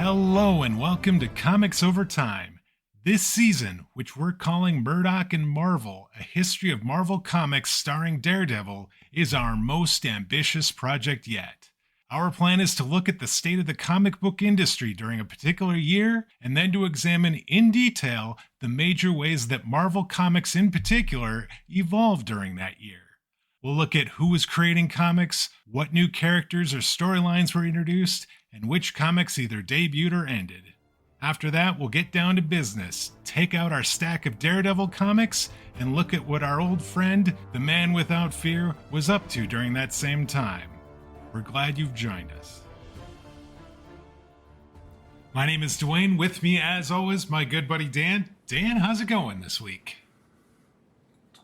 Hello and welcome to Comics Over Time. This season, which we're calling Murdock and Marvel, a history of Marvel Comics starring Daredevil, is our most ambitious project yet. Our plan is to look at the state of the comic book industry during a particular year, and then to examine in detail the major ways that Marvel Comics in particular evolved during that year. We'll look at who was creating comics, what new characters or storylines were introduced, and which comics either debuted or ended. After that, we'll get down to business, take out our stack of Daredevil comics, and look at what our old friend, the Man Without Fear, was up to during that same time. We're glad you've joined us. My name is Dwayne. With me, as always, my good buddy Dan. Dan, how's it going this week?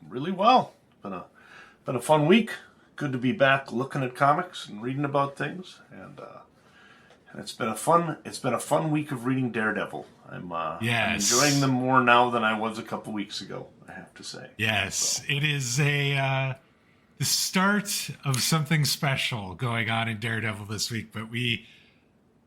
Really well. Been a fun week. Good to be back looking at comics and reading about things, and it's been a fun week of reading Daredevil. I'm enjoying them more now than I was a couple weeks ago, I have to say. Yes, It is the start of something special going on in Daredevil this week, but we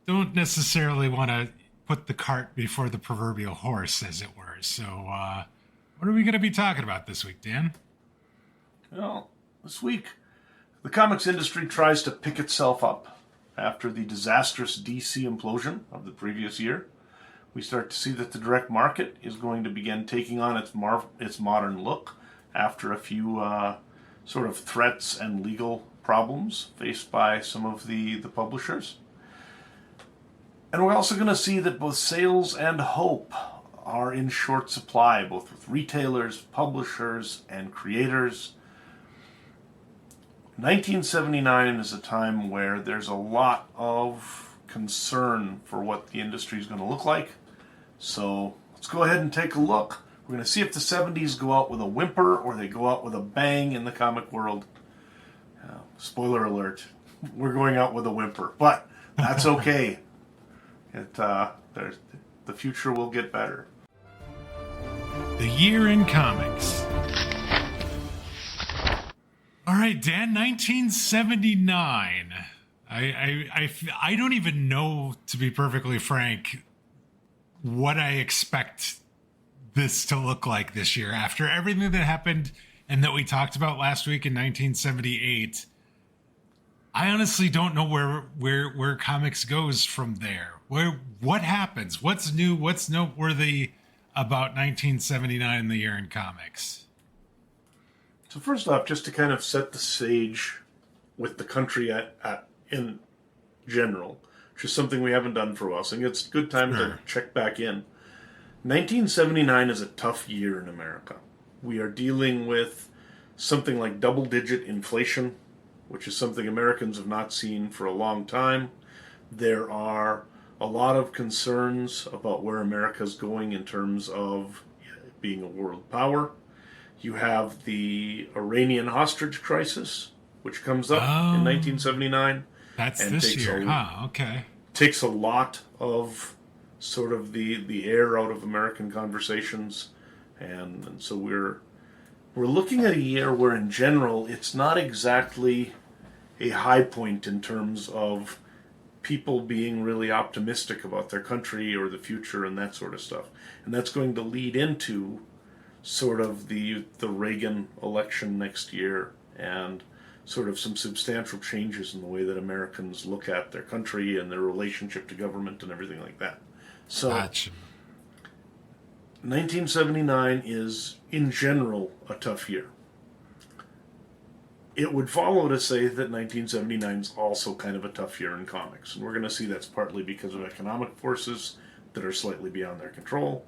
don't necessarily want to put the cart before the proverbial horse, as it were. So, what are we going to be talking about this week, Dan? Well, this week, the comics industry tries to pick itself up after the disastrous DC implosion of the previous year. We start to see that the direct market is going to begin taking on its modern look after a few sort of threats and legal problems faced by some of the publishers. And we're also going to see that both sales and hope are in short supply, both with retailers, publishers, and creators. 1979 is a time where there's a lot of concern for what the industry is going to look like. So let's go ahead and take a look. We're going to see if the 70s go out with a whimper or they go out with a bang in the comic world. Spoiler alert, we're going out with a whimper, but that's okay. The future will get better. The year in comics. All right, Dan, 1979. I don't even know, to be perfectly frank, what I expect this to look like this year. After everything that happened and that we talked about last week in 1978, I honestly don't know where comics goes from there. What happens? What's new? What's noteworthy about 1979 and the year in comics? So first off, just to kind of set the stage with the country in general, which is something we haven't done for a while, so I think it's a good time to check back in. 1979 is a tough year in America. We are dealing with something like double-digit inflation, which is something Americans have not seen for a long time. There are a lot of concerns about where America's going in terms of being a world power. You have the Iranian hostage crisis, which comes up in 1979. That's this year, okay. Takes a lot of sort of the air out of American conversations. And so we're looking at a year where, in general, it's not exactly a high point in terms of people being really optimistic about their country or the future and that sort of stuff. And that's going to lead into sort of the Reagan election next year and sort of some substantial changes in the way that Americans look at their country and their relationship to government and everything like that. So, Gotcha. 1979 is, in general, a tough year. It would follow to say that 1979 is also kind of a tough year in comics. And we're going to see that's partly because of economic forces that are slightly beyond their control.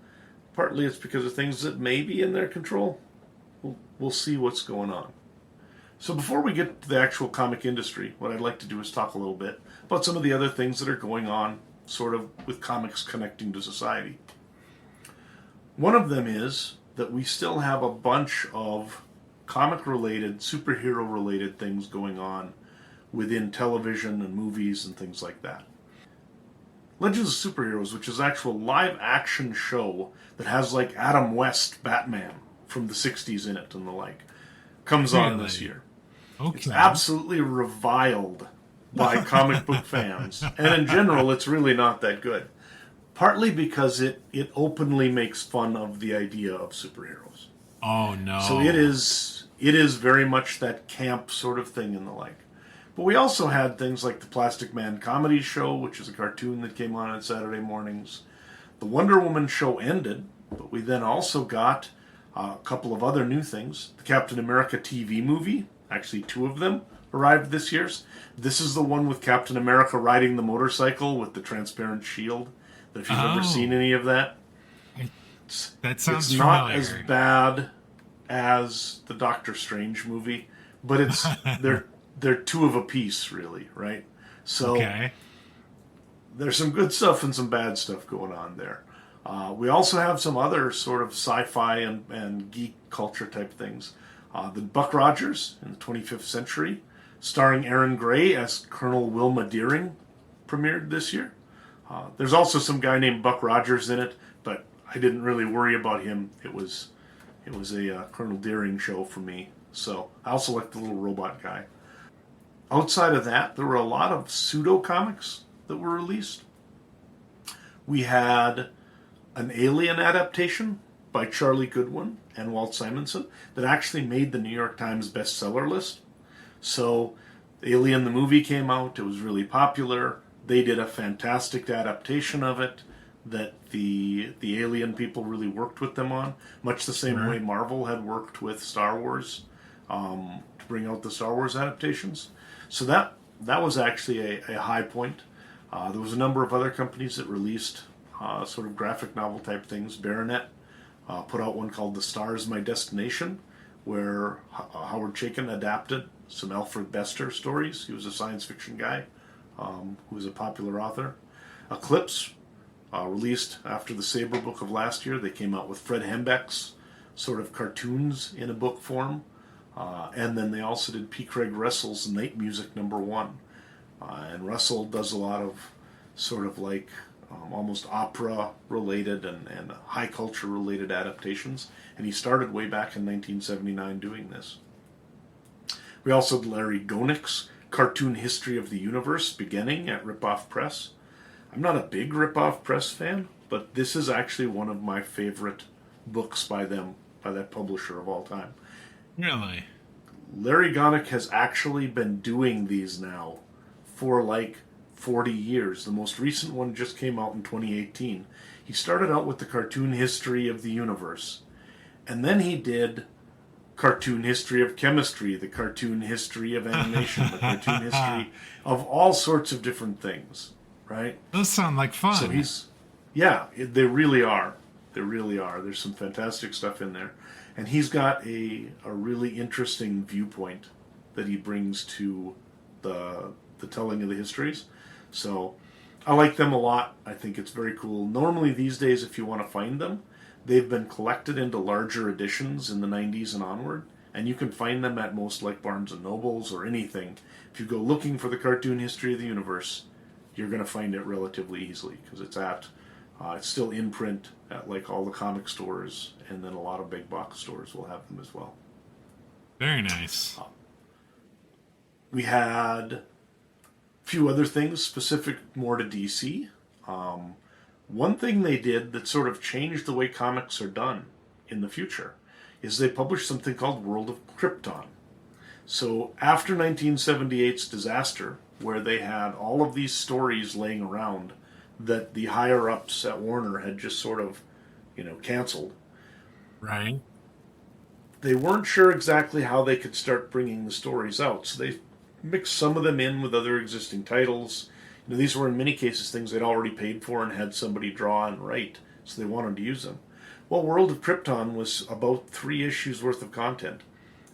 Partly it's because of things that may be in their control. We'll see what's going on. So before we get to the actual comic industry, what I'd like to do is talk a little bit about some of the other things that are going on sort of with comics connecting to society. One of them is that we still have a bunch of comic-related, superhero-related things going on within television and movies and things like that. Legends of Superheroes, which is an actual live-action show that has, like, Adam West Batman from the 60s in it and the like, comes on this year. Okay. It's absolutely reviled by comic book fans. And in general, it's really not that good. Partly because it openly makes fun of the idea of superheroes. Oh no. So it is very much that camp sort of thing and the like. But we also had things like the Plastic Man Comedy Show, which is a cartoon that came on Saturday mornings. The Wonder Woman show ended, but we then also got a couple of other new things. The Captain America TV movie, actually 2 of them, arrived this year. This is the one with Captain America riding the motorcycle with the transparent shield. If you've ever seen any of that, that sounds it's familiar. not as bad as the Doctor Strange movie, but it's they're 2 of a piece, really, right? So there's some good stuff and some bad stuff going on there. We also have some other sort of sci-fi and geek culture type things. The Buck Rogers in the 25th Century, starring Aaron Gray as Colonel Wilma Deering, premiered this year. There's also some guy named Buck Rogers in it, but I didn't really worry about him. It was a Colonel Deering show for me. So I also like the little robot guy. Outside of that, there were a lot of pseudo comics that were released. We had an Alien adaptation by Charlie Goodwin and Walt Simonson that actually made the New York Times bestseller list. So Alien the movie came out. It was really popular. They did a fantastic adaptation of it that the Alien people really worked with them on, much the same way Marvel had worked with Star Wars to bring out the Star Wars adaptations. So that was actually a high point. There was a number of other companies that released sort of graphic novel type things. Baronet put out one called The Stars My Destination, where Howard Chaykin adapted some Alfred Bester stories. He was a science fiction guy who was a popular author. Eclipse, released after the Saber book of last year. They came out with Fred Hembeck's sort of cartoons in a book form. And then they also did P. Craig Russell's Night Music #1. And Russell does a lot of sort of like almost opera related and high culture related adaptations. And he started way back in 1979 doing this. We also had Larry Gonick's Cartoon History of the Universe, beginning at Ripoff Press. I'm not a big Ripoff Press fan, but this is actually one of my favorite books by them, by that publisher of all time. Really? Larry Gonick has actually been doing these now for like 40 years. The most recent one just came out in 2018. He started out with the Cartoon History of the Universe, and then he did Cartoon History of Chemistry, the Cartoon History of Animation, the Cartoon History of all sorts of different things, right? Those sound like fun. So they really are. They really are. There's some fantastic stuff in there. And he's got a really interesting viewpoint that he brings to the telling of the histories. So I like them a lot. I think it's very cool. Normally these days, if you want to find them, they've been collected into larger editions in the 90s and onward. And you can find them at most like Barnes & Nobles or anything. If you go looking for the Cartoon History of the Universe, you're going to find it relatively easily because it's still in print at like all the comic stores, and then a lot of big box stores will have them as well. Very nice. We had a few other things specific more to DC. One thing they did that sort of changed the way comics are done in the future is they published something called World of Krypton. So after 1978's disaster, where they had all of these stories laying around that the higher-ups at Warner had just sort of, canceled. Right. They weren't sure exactly how they could start bringing the stories out, so they mixed some of them in with other existing titles. These were in many cases things they'd already paid for and had somebody draw and write, so they wanted to use them. Well, World of Krypton was about 3 issues worth of content,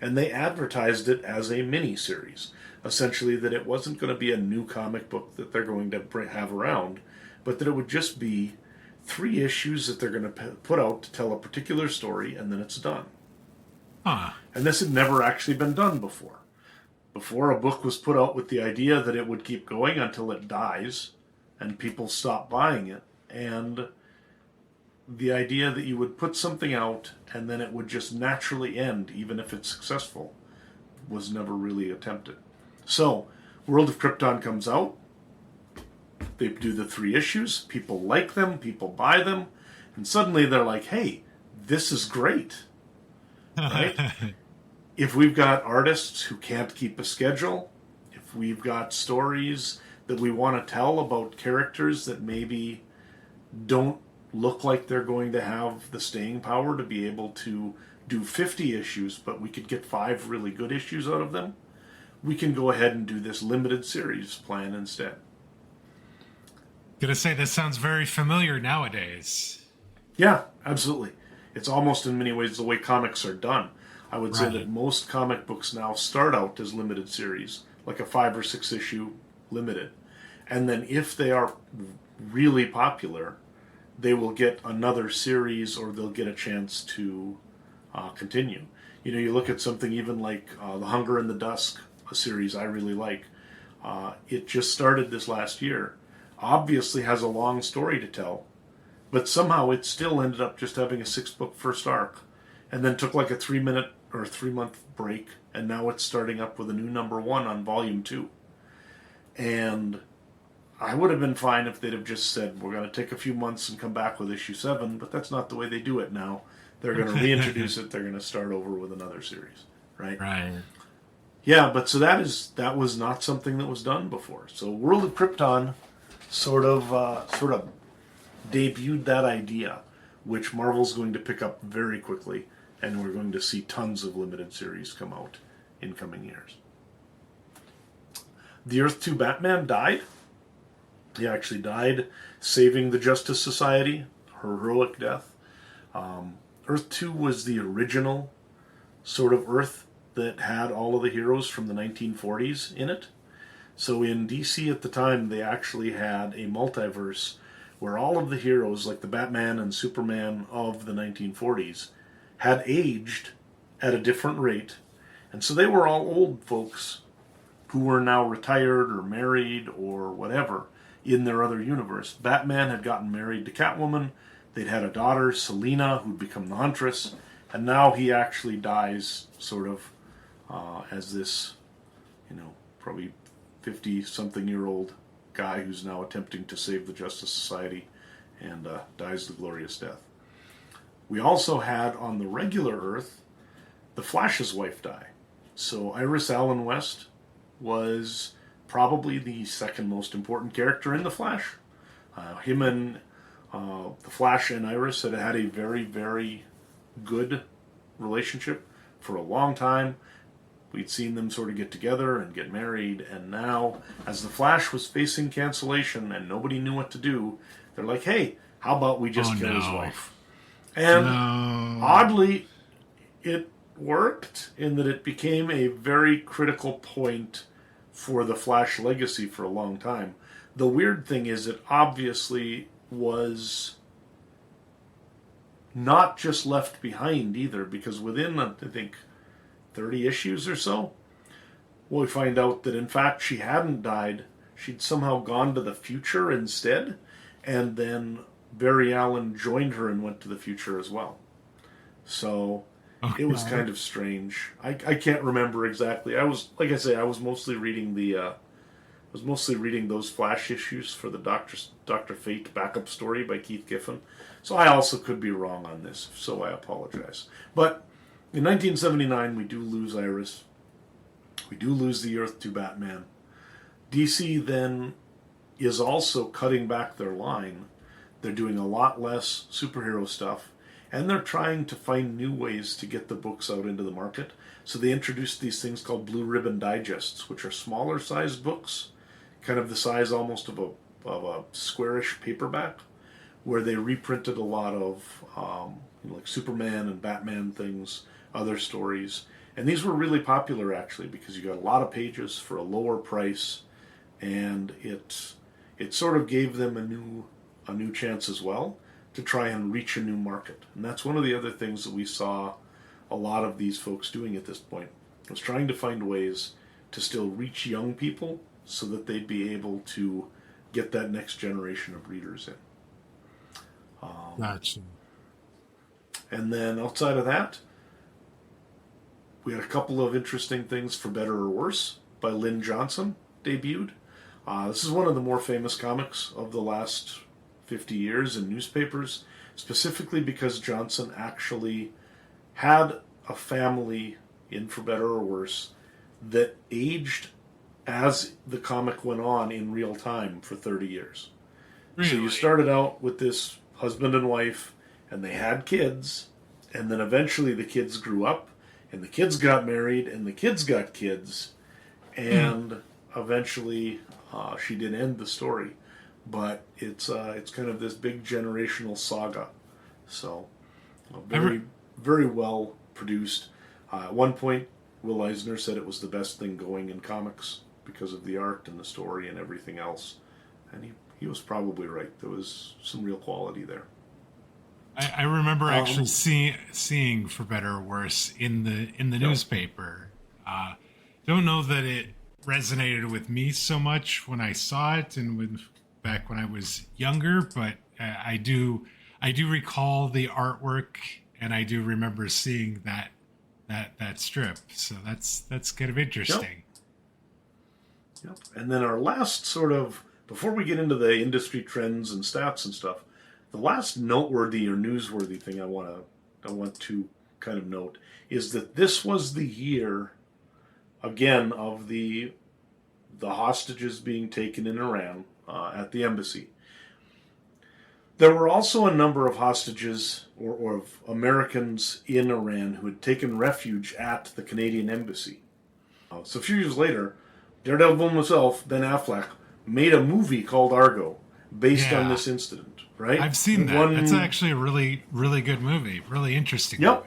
and they advertised it as a mini-series. Essentially that it wasn't going to be a new comic book that they're going to have around, but that it would just be 3 issues that they're going to put out to tell a particular story, and then it's done. Huh. And this had never actually been done before. Before, a book was put out with the idea that it would keep going until it dies, and people stop buying it, and the idea that you would put something out, and then it would just naturally end, even if it's successful, was never really attempted. So, World of Krypton comes out. They do the 3 issues. People like them. People buy them. And suddenly they're like, hey, this is great. Right? If we've got artists who can't keep a schedule, if we've got stories that we want to tell about characters that maybe don't look like they're going to have the staying power to be able to do 50 issues, but we could get 5 really good issues out of them, we can go ahead and do this limited series plan instead. Gonna say this sounds very familiar nowadays. Yeah, absolutely. It's almost in many ways the way comics are done. I would say that most comic books now start out as limited series, like a 5 or 6 issue limited. And then if they are really popular, they will get another series or they'll get a chance to continue. You know, you look at something even like The Hunger in the Dusk, a series I really like. It just started this last year. Obviously has a long story to tell, but somehow it still ended up just having a 6-book first arc, and then took like a 3-minute or 3-month break, and now it's starting up with a new number 1 on volume 2. And I would have been fine if they'd have just said, we're going to take a few months and come back with issue 7, but that's not the way they do it now. They're going to reintroduce it. They're going to start over with another series, right? Right. Yeah, but so that was not something that was done before. So World of Krypton sort of debuted that idea, which Marvel's going to pick up very quickly, and we're going to see tons of limited series come out in coming years. The Earth 2 Batman died. He actually died saving the Justice Society, heroic death. Earth 2 was the original sort of Earth that had all of the heroes from the 1940s in it. So in DC at the time, they actually had a multiverse where all of the heroes, like the Batman and Superman of the 1940s, had aged at a different rate. And so they were all old folks who were now retired or married or whatever in their other universe. Batman had gotten married to Catwoman. They'd had a daughter, Selina, who'd become the Huntress. And now he actually dies sort of as this, probably 50-something-year-old guy who's now attempting to save the Justice Society and dies the glorious death. We also had on the regular Earth the Flash's wife die. So Iris Allen West was probably the second most important character in the Flash. Him and the Flash and Iris had had a very, very good relationship for a long time. We'd seen them sort of get together and get married, and now, as the Flash was facing cancellation and nobody knew what to do, they're like, hey, how about we just kill his wife? And oddly, it worked in that it became a very critical point for the Flash legacy for a long time. The weird thing is it obviously was not just left behind either, because within, I think, 30 issues or so, we find out that in fact she hadn't died. She'd somehow gone to the future instead, and then Barry Allen joined her and went to the future as well. So it was kind of strange. I can't remember exactly. I was mostly reading those Flash issues for the Dr. Fate backup story by Keith Giffen. So I also could be wrong on this, so I apologize. But in 1979, we do lose Iris. We do lose the Earth 2 Batman. DC then is also cutting back their line. They're doing a lot less superhero stuff, and they're trying to find new ways to get the books out into the market. So they introduced these things called Blue Ribbon Digests, which are smaller sized books, kind of the size almost of a squarish paperback, where they reprinted a lot of like Superman and Batman things, other stories. And these were really popular, actually, because you got a lot of pages for a lower price, and it sort of gave them a new chance as well to try and reach a new market. And that's one of the other things that we saw a lot of these folks doing at this point, was trying to find ways to still reach young people so that they'd be able to get that next generation of readers in. Gotcha. And then outside of that, we had a couple of interesting things, For Better or Worse, by Lynn Johnson, debuted. This is one of the more famous comics of the last 50 years in newspapers, specifically because Johnson actually had a family, in for better or worse, that aged as the comic went on in real time for 30 years. Really? So you started out with this husband and wife, and they had kids, and then eventually the kids grew up, and the kids got married, and the kids got kids, and eventually she did end the story. But it's kind of this big generational saga. So very well produced. At one point, Will Eisner said it was the best thing going in comics because of the art and the story and everything else. And he was probably right. There was some real quality there. I remember actually seeing For Better or Worse in the newspaper. Don't know that it resonated with me so much when I saw it and back when I was younger, but I do recall the artwork, and I do remember seeing that strip. So that's kind of interesting. Yep. And then our last sort of, before we get into the industry trends and stats and stuff, the last noteworthy or newsworthy thing I want to kind of note is that this was the year, again, of the hostages being taken in Iran at the embassy. There were also a number of hostages or of Americans in Iran who had taken refuge at the Canadian embassy. So a few years later, Daredevil himself, Ben Affleck, made a movie called Argo based on this incident, right? I've seen that. It's actually a really, really good movie. Really interesting movie.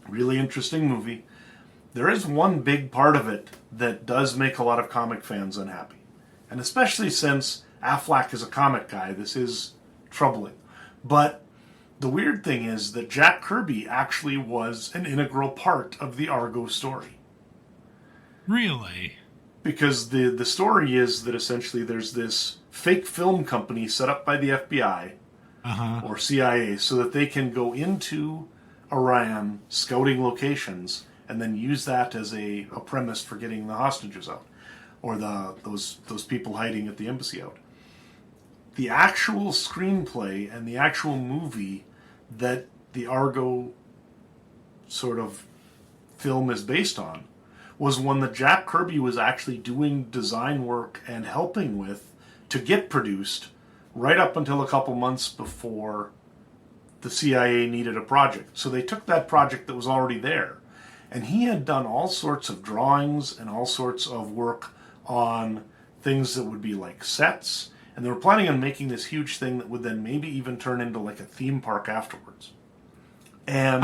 Really interesting movie. There is one big part of it that does make a lot of comic fans unhappy. And especially since Affleck is a comic guy, this is troubling. But the weird thing is that Jack Kirby actually was an integral part of the Argo story. Really? Because the story is that essentially there's this fake film company set up by the FBI or CIA so that they can go into Iran scouting locations and then use that as a premise for getting the hostages out, or those people hiding at the embassy out. The actual screenplay and the actual movie that the Argo sort of film is based on was one that Jack Kirby was actually doing design work and helping with to get produced right up until a couple months before the CIA needed a project. So they took that project that was already there, and he had done all sorts of drawings and all sorts of work on things that would be like sets, and they were planning on making this huge thing that would then maybe even turn into like a theme park afterwards. And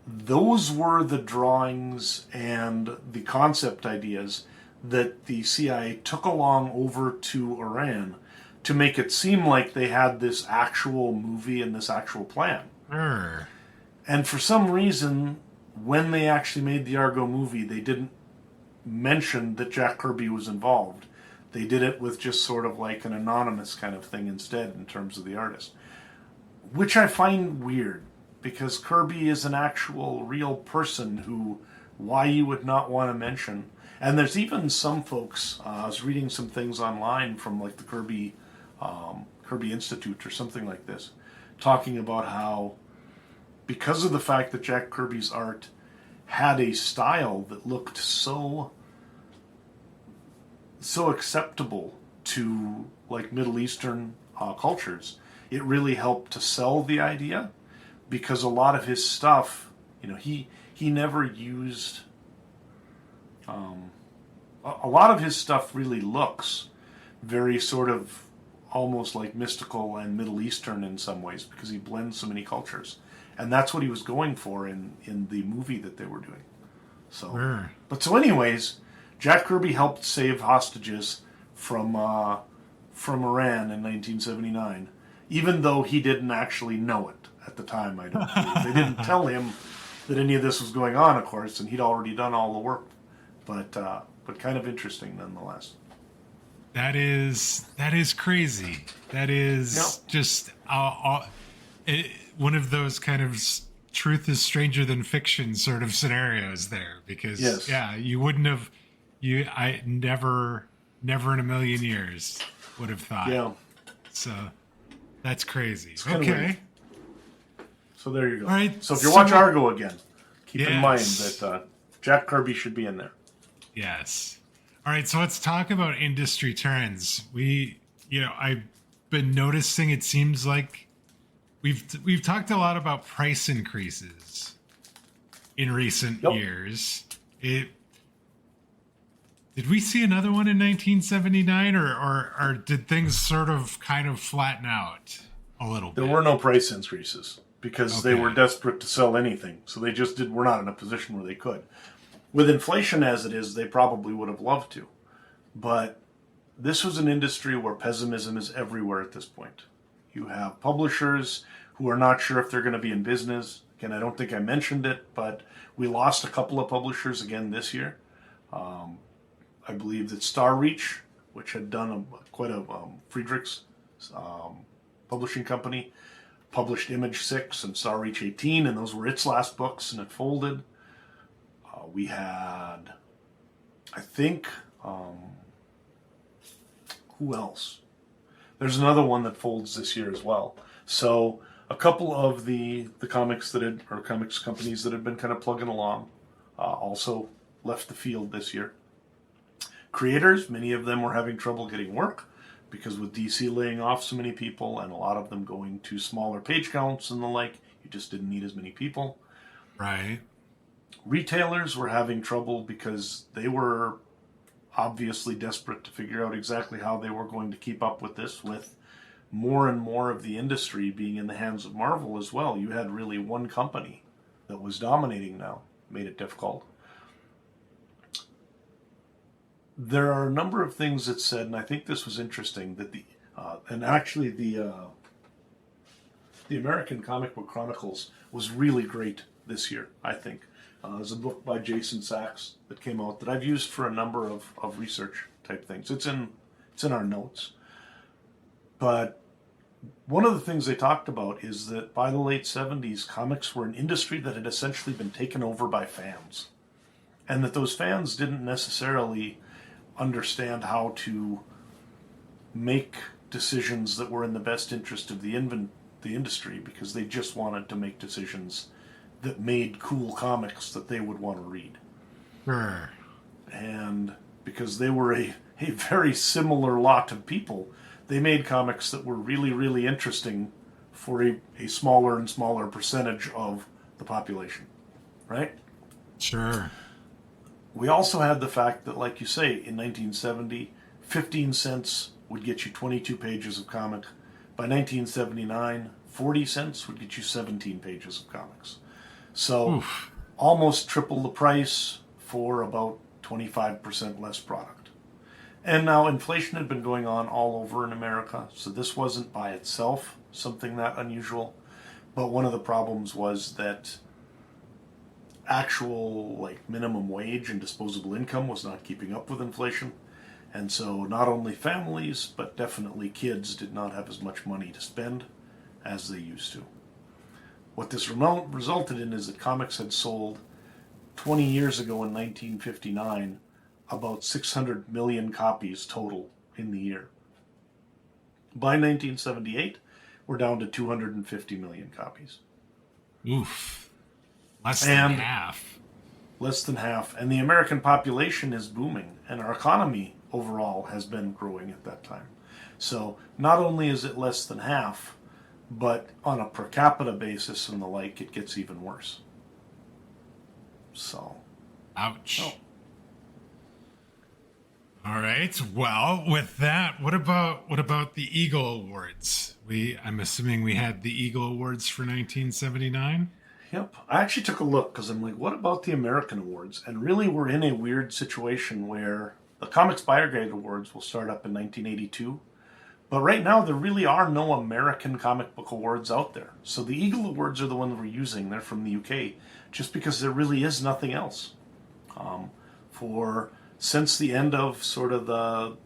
those were the drawings and the concept ideas that the CIA took along over to Iran to make it seem like they had this actual movie and this actual plan. And for some reason, when they actually made the Argo movie, they didn't mention that Jack Kirby was involved. They did it with just sort of like an anonymous kind of thing instead in terms of the artist. Which I find weird, because Kirby is an actual real person who, why you would not want to mention. And there's even some folks, I was reading some things online from like the Kirby Institute or something like this, talking about how, because of the fact that Jack Kirby's art had a style that looked so acceptable to like Middle Eastern cultures, it really helped to sell the idea, because a lot of his stuff, he never used a lot of his stuff really looks very sort of almost like mystical and Middle Eastern in some ways, because he blends so many cultures. And that's what he was going for in the movie that they were doing. So, so anyways, Jack Kirby helped save hostages from Iran in 1979, even though he didn't actually know it at the time, I don't believe. They didn't tell him that any of this was going on, of course, and he'd already done all the work. But kind of interesting nonetheless. That is crazy. That is just one of those kind of truth is stranger than fiction sort of scenarios there, because you wouldn't have I never in a million years would have thought. Yeah. So that's crazy. It's kinda Okay. weird. So there you go. All right. So if you watch Argo again, keep in mind Yes. that Jack Kirby should be in there. Yes. All right. So let's talk about industry trends. I've been noticing. It seems like we've talked a lot about price increases in recent Yep. years. Did we see another one in 1979, or did things sort of kind of flatten out a little bit? There were no price increases because they Okay. were desperate to sell anything. So they just were not in a position where they could. With inflation as it is, they probably would have loved to. But this was an industry where pessimism is everywhere at this point. You have publishers who are not sure if they're going to be in business. Again, I don't think I mentioned it, but we lost a couple of publishers again this year. I believe that Starreach, which had done quite a Friedrich's publishing company, published Image 6 and Starreach 18, and those were its last books, and it folded. We had, I think, who else? There's another one that folds this year as well. So a couple of the comics comics companies that had been kind of plugging along also left the field this year. Creators, many of them were having trouble getting work because with DC laying off so many people and a lot of them going to smaller page counts and the like, you just didn't need as many people. Right. Retailers were having trouble because they were obviously desperate to figure out exactly how they were going to keep up with this, with more and more of the industry being in the hands of Marvel as well. You had really one company that was dominating now, made it difficult. There are a number of things that said, and I think this was interesting, that the American Comic Book Chronicles was really great this year, I think. There's a book by Jason Sachs that came out that I've used for a number of research type things. It's in our notes. But one of the things they talked about is that by the late 70s, comics were an industry that had essentially been taken over by fans. And that those fans didn't necessarily understand how to make decisions that were in the best interest of the industry, because they just wanted to make decisions that made cool comics that they would want to read. Sure. And because they were a very similar lot of people, they made comics that were really, really interesting for a smaller and smaller percentage of the population, right? Sure. We also had the fact that, like you say, in 1970, 15 cents would get you 22 pages of comic. By 1979, 40 cents would get you 17 pages of comics. So almost triple the price for about 25% less product. And now inflation had been going on all over in America, so this wasn't by itself something that unusual. But one of the problems was that actual minimum wage and disposable income was not keeping up with inflation. And so not only families, but definitely kids did not have as much money to spend as they used to. What this resulted in is that comics had sold 20 years ago in 1959 about 600 million copies total in the year. By 1978, we're down to 250 million copies. Oof. Less than half. Less than half. And the American population is booming, and our economy overall has been growing at that time. So not only is it less than half, but on a per capita basis and the like, it gets even worse. So. Ouch. Oh. All right. Well, with that, what about the Eagle Awards? I'm assuming we had the Eagle Awards for 1979. Yep. I actually took a look because I'm like, what about the American Awards? And really, we're in a weird situation where the Comics Buyer Guide Awards will start up in 1982. But right now, there really are no American comic book awards out there. So the Eagle Awards are the ones we're using. They're from the UK, just because there really is nothing else. Since the end of sort of the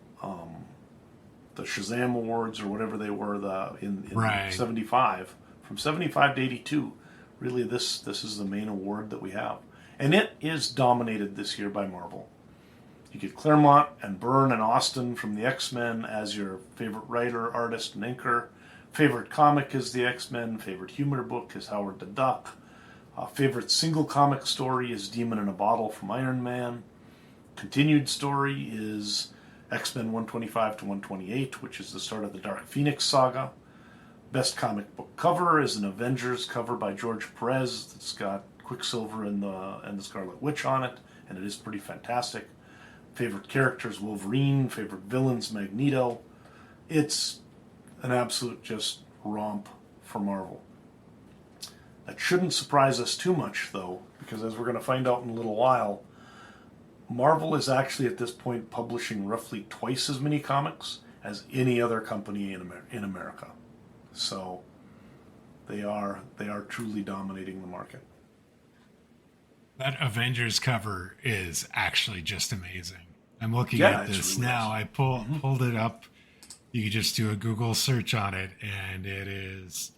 Shazam Awards or whatever they were in right. 75, from 75 to 82, really this is the main award that we have. And it is dominated this year by Marvel. You get Claremont and Byrne and Austin from the X-Men as your favorite writer, artist, and inker. Favorite comic is the X-Men. Favorite humor book is Howard the Duck. Favorite single comic story is Demon in a Bottle from Iron Man. Continued story is X-Men 125 to 128, which is the start of the Dark Phoenix saga. Best comic book cover is an Avengers cover by George Perez that's got Quicksilver and the Scarlet Witch on it, and it is pretty fantastic. Favorite characters, Wolverine. Favorite villains, Magneto. It's an absolute just romp for Marvel. That shouldn't surprise us too much, though, because as we're going to find out in a little while, Marvel is actually at this point publishing roughly twice as many comics as any other company in America. So they are truly dominating the market. That Avengers cover is actually just amazing. I'm looking at this really now. I pulled it up. You can just do a Google search on it, and it is,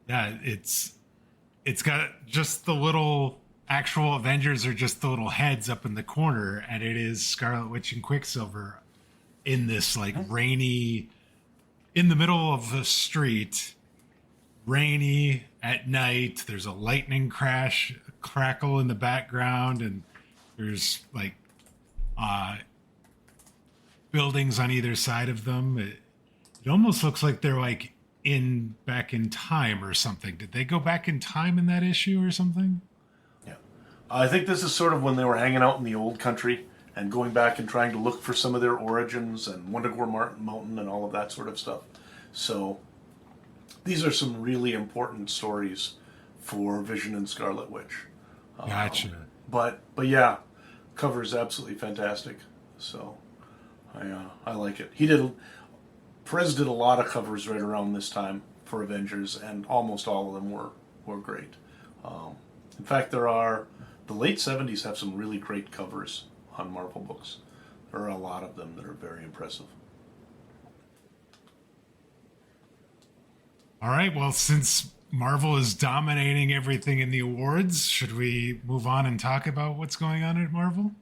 it's got just the little actual Avengers are just the little heads up in the corner, and it is Scarlet Witch and Quicksilver in this like rainy, in the middle of the street, rainy at night. There's a lightning crackle in the background, and there's like buildings on either side of them. It almost looks like they're like back in time or something. Did they go back in time in that issue or something? Yeah. I think this is sort of when they were hanging out in the old country and going back and trying to look for some of their origins and Wundagore Mountain and all of that sort of stuff. So these are some really important stories for Vision and Scarlet Witch. Gotcha. But yeah, cover is absolutely fantastic. So I like it. Perez did a lot of covers right around this time for Avengers, and almost all of them were great. In fact, the late 70s have some really great covers on Marvel books. There are a lot of them that are very impressive. All right, well, since Marvel is dominating everything in the awards, should we move on and talk about what's going on at Marvel?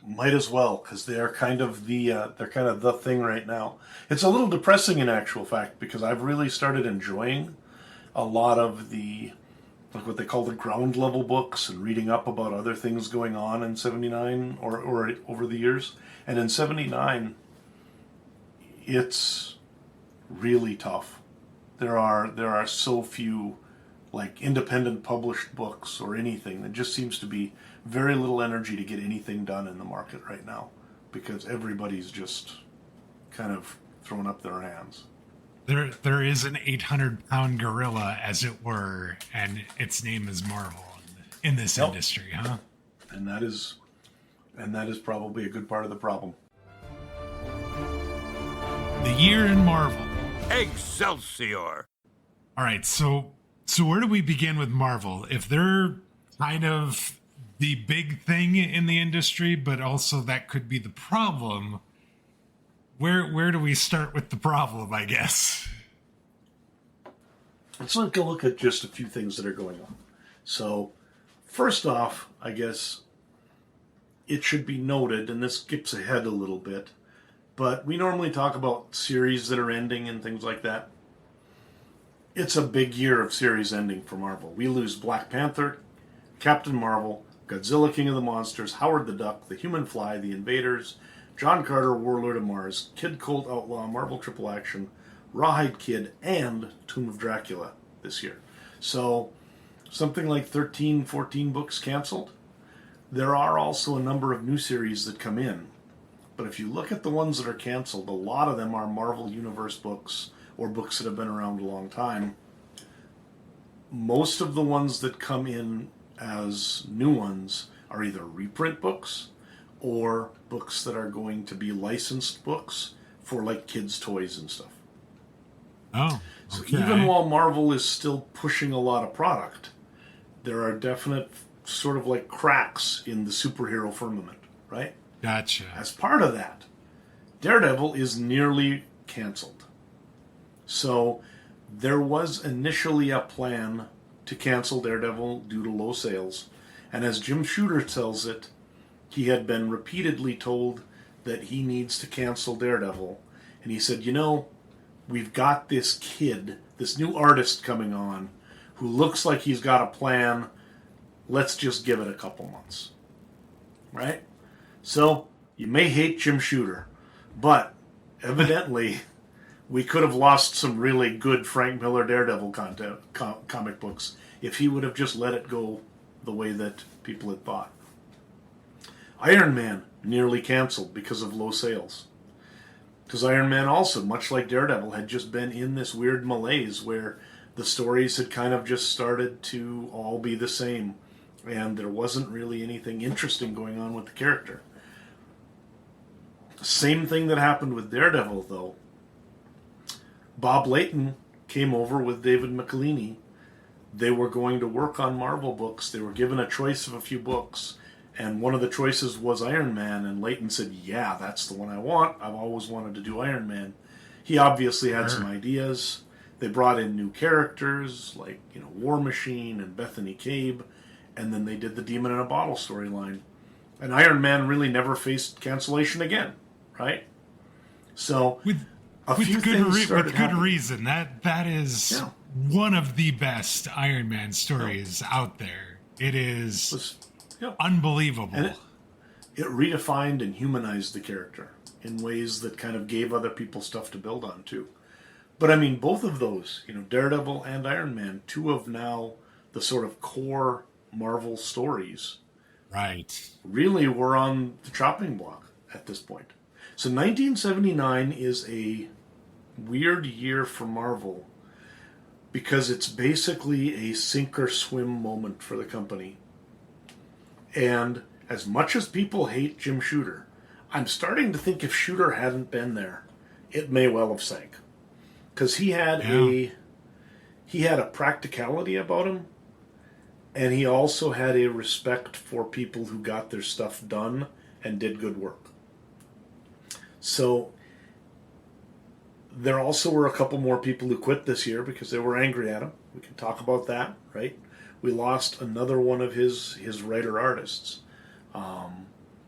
Might as well, because they are kind of the thing right now. It's a little depressing in actual fact, because I've really started enjoying a lot of the, like what they call the ground level books, and reading up about other things going on in 79 or over the years. And in 79, it's really tough. There are so few like independent published books or anything. There just seems to be very little energy to get anything done in the market right now, because everybody's just kind of throwing up their hands. There is an 800-pound gorilla, as it were, and its name is Marvel in this industry, huh? And that is probably a good part of the problem. The year in Marvel. Excelsior! All right, so where do we begin with Marvel? If they're kind of the big thing in the industry, but also that could be the problem, where do we start with the problem, I guess? Let's take a look at just a few things that are going on. So, first off, I guess it should be noted, and this skips ahead a little bit, but we normally talk about series that are ending and things like that. It's a big year of series ending for Marvel. We lose Black Panther, Captain Marvel, Godzilla King of the Monsters, Howard the Duck, The Human Fly, The Invaders, John Carter, Warlord of Mars, Kid Colt Outlaw, Marvel Triple Action, Rawhide Kid, and Tomb of Dracula this year. So something like 13, 14 books canceled. There are also a number of new series that come in. But if you look at the ones that are canceled, a lot of them are Marvel Universe books or books that have been around a long time. Most of the ones that come in as new ones are either reprint books or books that are going to be licensed books for like kids' toys and stuff. Oh, So okay. even while Marvel is still pushing a lot of product, there are definite sort of like cracks in the superhero firmament, right? Gotcha. As part of that, Daredevil is nearly canceled. So there was initially a plan to cancel Daredevil due to low sales. And as Jim Shooter tells it, he had been repeatedly told that he needs to cancel Daredevil. And he said, we've got this kid, this new artist coming on, who looks like he's got a plan. Let's just give it a couple months. Right? So, you may hate Jim Shooter, but evidently we could have lost some really good Frank Miller Daredevil comic books if he would have just let it go the way that people had thought. Iron Man nearly canceled because of low sales. Because Iron Man also, much like Daredevil, had just been in this weird malaise where the stories had kind of just started to all be the same, and there wasn't really anything interesting going on with the character. Same thing that happened with Daredevil, though. Bob Layton came over with David McElhaney. They were going to work on Marvel books. They were given a choice of a few books, and one of the choices was Iron Man, and Layton said, yeah, that's the one I want. I've always wanted to do Iron Man. He obviously had some ideas. They brought in new characters, like, War Machine and Bethany Cabe, and then they did the Demon in a Bottle storyline. And Iron Man really never faced cancellation again, right? So, with good reason. That is one of the best Iron Man stories out there. It is unbelievable. And it redefined and humanized the character in ways that kind of gave other people stuff to build on, too. But, I mean, both of those, Daredevil and Iron Man, two of now the sort of core Marvel stories, right, really were on the chopping block at this point. So 1979 is a weird year for Marvel because it's basically a sink or swim moment for the company. And as much as people hate Jim Shooter, I'm starting to think if Shooter hadn't been there, it may well have sank. Because he had a practicality about him, and he also had a respect for people who got their stuff done and did good work. So there also were a couple more people who quit this year because they were angry at him. We can talk about that, right? We lost another one of his writer-artists.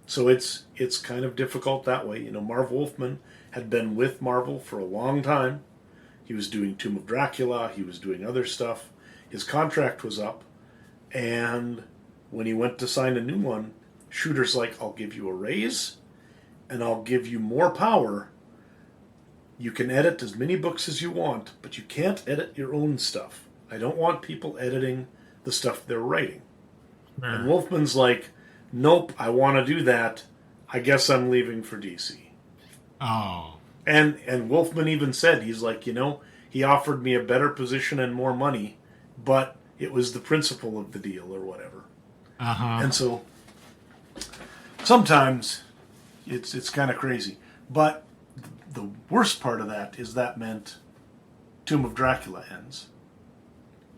So it's kind of difficult that way. Marv Wolfman had been with Marvel for a long time. He was doing Tomb of Dracula. He was doing other stuff. His contract was up. And when he went to sign a new one, Shooter's like, I'll give you a raise, and I'll give you more power. You can edit as many books as you want, but you can't edit your own stuff. I don't want people editing the stuff they're writing. And Wolfman's like, nope, I want to do that. I guess I'm leaving for DC. Oh. And Wolfman even said, he's like, he offered me a better position and more money, but it was the principle of the deal or whatever. Uh-huh. And so sometimes it's kind of crazy. But the worst part of that is that meant Tomb of Dracula ends.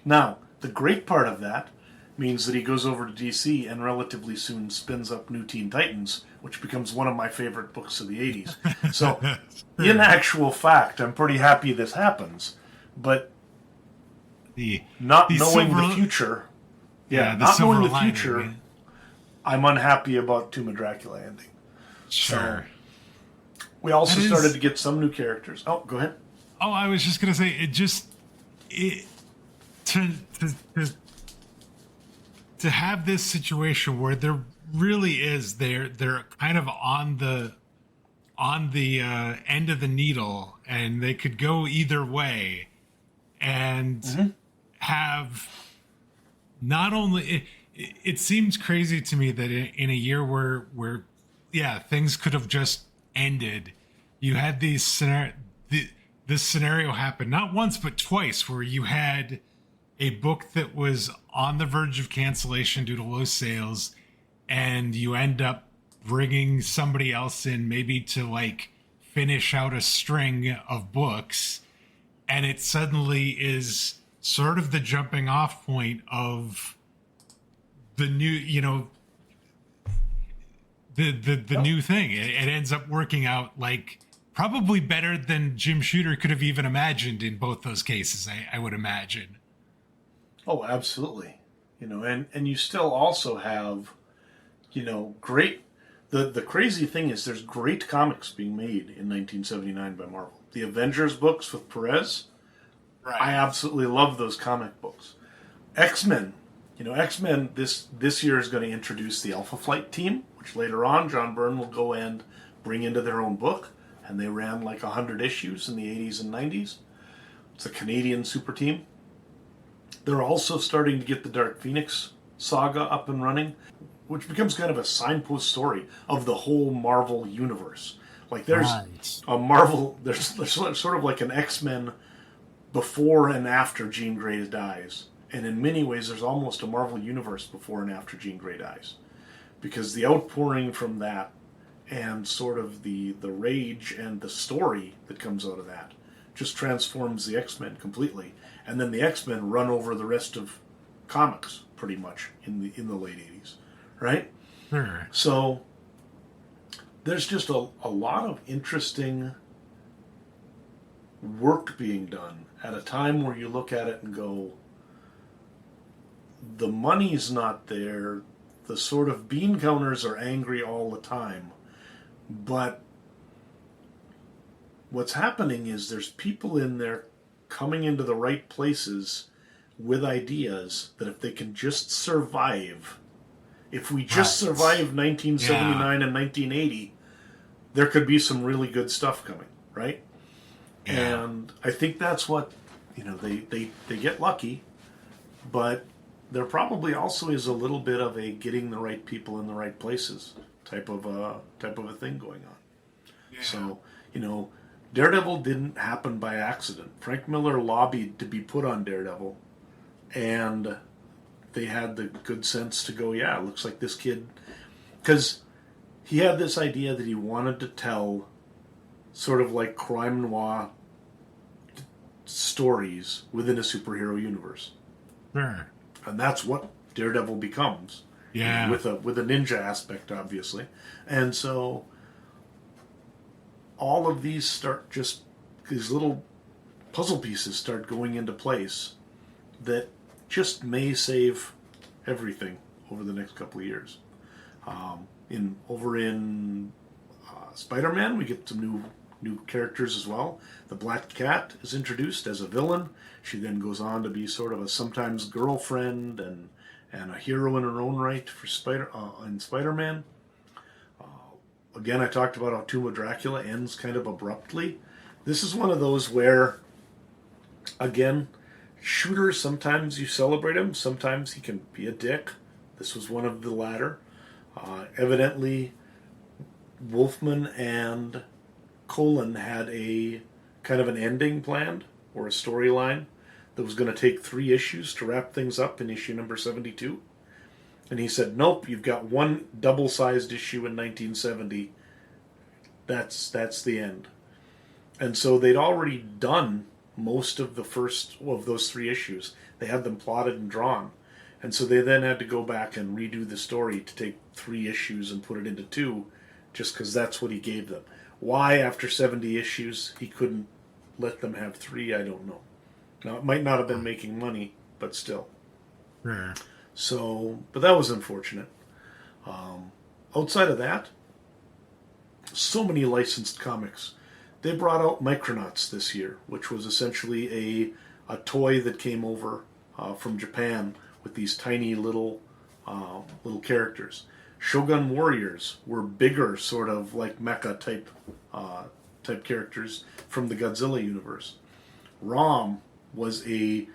Now, the great part of that means that he goes over to DC and relatively soon spins up New Teen Titans, which becomes one of my favorite books of the 80s. So, in actual fact, I'm pretty happy this happens. But not knowing the future... not knowing the future, I'm unhappy about Tomb of Dracula ending. Sure. So, we also started to get some new characters. Oh, go ahead. Oh, I was just going to say, to have this situation where there really is, they're kind of on the end of the needle, and they could go either way, and have not only it seems crazy to me that in a year where things could have just ended, you had this scenario happen not once but twice, where you had a book that was on the verge of cancellation due to low sales, and you end up bringing somebody else in maybe to finish out a string of books, and it suddenly is sort of the jumping off point of the new, the new thing. It ends up working out probably better than Jim Shooter could have even imagined in both those cases, I would imagine. Oh, absolutely. And you still also have, great The crazy thing is there's great comics being made in 1979 by Marvel. The Avengers books with Perez, Right. I absolutely love those comic books. X-Men, X-Men this year is going to introduce the Alpha Flight team, which later on John Byrne will go and bring into their own book, and they ran like 100 issues in the 80s and 90s. It's a Canadian super team. They're also starting to get the Dark Phoenix saga up and running, which becomes kind of a signpost story of the whole Marvel universe. Like there's a Marvel, there's sort of like an X-Men before and after Jean Grey dies. And in many ways, there's almost a Marvel universe before and after Jean Grey dies. Because the outpouring from that and sort of the rage and the story that comes out of that just transforms the X-Men completely. And then the X-Men run over the rest of comics pretty much in the late 80s. Right? Sure. So there's just a lot of interesting work being done at a time where you look at it and go, the money's not there, the sort of bean counters are angry all the time, but what's happening is there's people in there coming into the right places with ideas that if they can just survive, if we just survive 1979 and 1980, there could be some really good stuff coming, right? Yeah. And I think that's what, they get lucky, but there probably also is a little bit of a getting the right people in the right places type of a thing going on. Yeah. So, Daredevil didn't happen by accident. Frank Miller lobbied to be put on Daredevil, and they had the good sense to go, yeah, it looks like this kid, because he had this idea that he wanted to tell sort of like crime noir stories within a superhero universe. Sure. And that's what Daredevil becomes. Yeah. With a ninja aspect, obviously. And so all of these these little puzzle pieces start going into place that just may save everything over the next couple of years. Over in Spider-Man, we get some new characters as well. The Black Cat is introduced as a villain. She then goes on to be sort of a sometimes girlfriend and a hero in her own right for Spider-Man. Again, I talked about how Tomb of Dracula ends kind of abruptly. This is one of those where, again, Shooter, sometimes you celebrate him, sometimes he can be a dick. This was one of the latter. Evidently, Wolfman and Colan had a kind of an ending planned, or a storyline, that was going to take 3 issues to wrap things up in issue number 72. And he said, nope, you've got one double-sized issue in 1970. That's the end. And so they'd already done most of the first of those 3 issues. They had them plotted and drawn. And so they then had to go back and redo the story to take 3 issues and put it into 2, just because that's what he gave them. Why, after 70 issues, he couldn't let them have 3, I don't know. Now, it might not have been making money, but still. Sure. So, but that was unfortunate. Outside of that, so many licensed comics. They brought out Micronauts this year, which was essentially a toy that came over from Japan with these tiny little characters. Shogun Warriors were bigger, sort of like mecha type characters from the Godzilla universe. ROM was a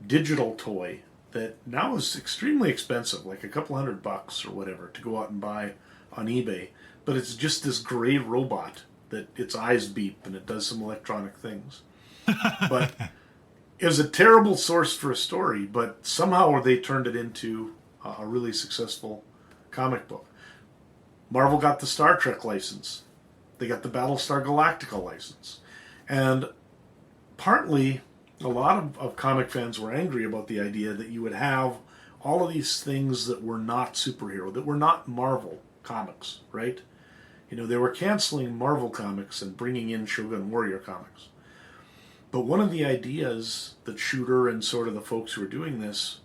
digital toy that now is extremely expensive, like a couple $100 or whatever, to go out and buy on eBay. But it's just this gray robot that its eyes beep and it does some electronic things. But it was a terrible source for a story, but somehow they turned it into a really successful comic book. Marvel got the Star Trek license. They got the Battlestar Galactica license. And partly, a lot of comic fans were angry about the idea that you would have all of these things that were not superhero, that were not Marvel comics, right? They were canceling Marvel comics and bringing in Shogun Warrior comics. But one of the ideas that Shooter and sort of the folks who were doing this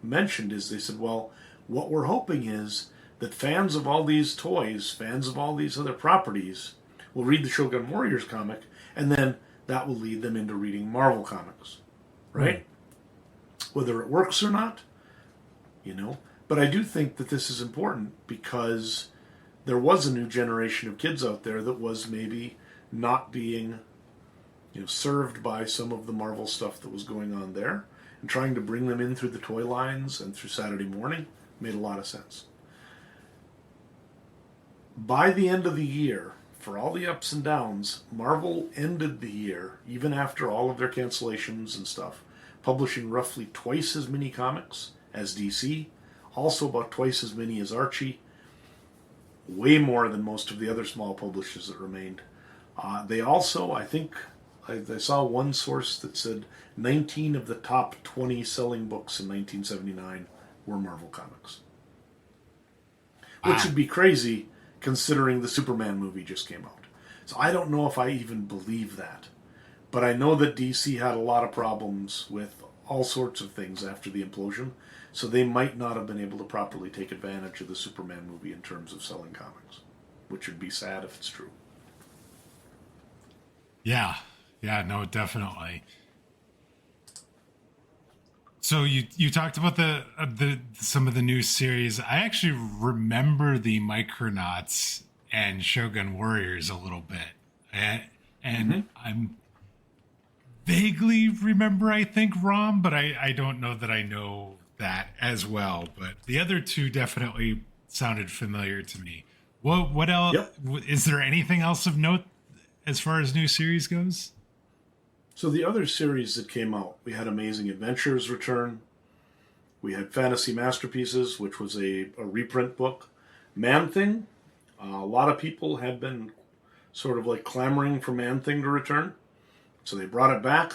mentioned is they said, well, what we're hoping is that fans of all these toys, fans of all these other properties, will read the Shogun Warriors comic, and then that will lead them into reading Marvel comics, right? Whether it works or not, But I do think that this is important because there was a new generation of kids out there that was maybe not being served by some of the Marvel stuff that was going on there, and trying to bring them in through the toy lines and through Saturday morning made a lot of sense. By the end of the year, for all the ups and downs, Marvel ended the year, even after all of their cancellations and stuff, publishing roughly twice as many comics as DC, also about twice as many as Archie, way more than most of the other small publishers that remained. They also, I think, I saw one source that said 19 of the top 20 selling books in 1979 were Marvel comics. Which would be crazy considering the Superman movie just came out. So I don't know if I even believe that. But I know that DC had a lot of problems with all sorts of things after the implosion, so they might not have been able to properly take advantage of the Superman movie in terms of selling comics, which would be sad if it's true. Yeah, no, definitely. So you talked about the some of the new series. I actually remember the Micronauts and Shogun Warriors a little bit, and I'm vaguely remember, I think, Rom, but I don't know that I know that as well. But the other two definitely sounded familiar to me. What else? Yep. Is there anything else of note as far as new series goes? So the other series that came out, we had Amazing Adventures return. We had Fantasy Masterpieces, which was a reprint book. Man-Thing, a lot of people had been sort of like clamoring for Man-Thing to return. So they brought it back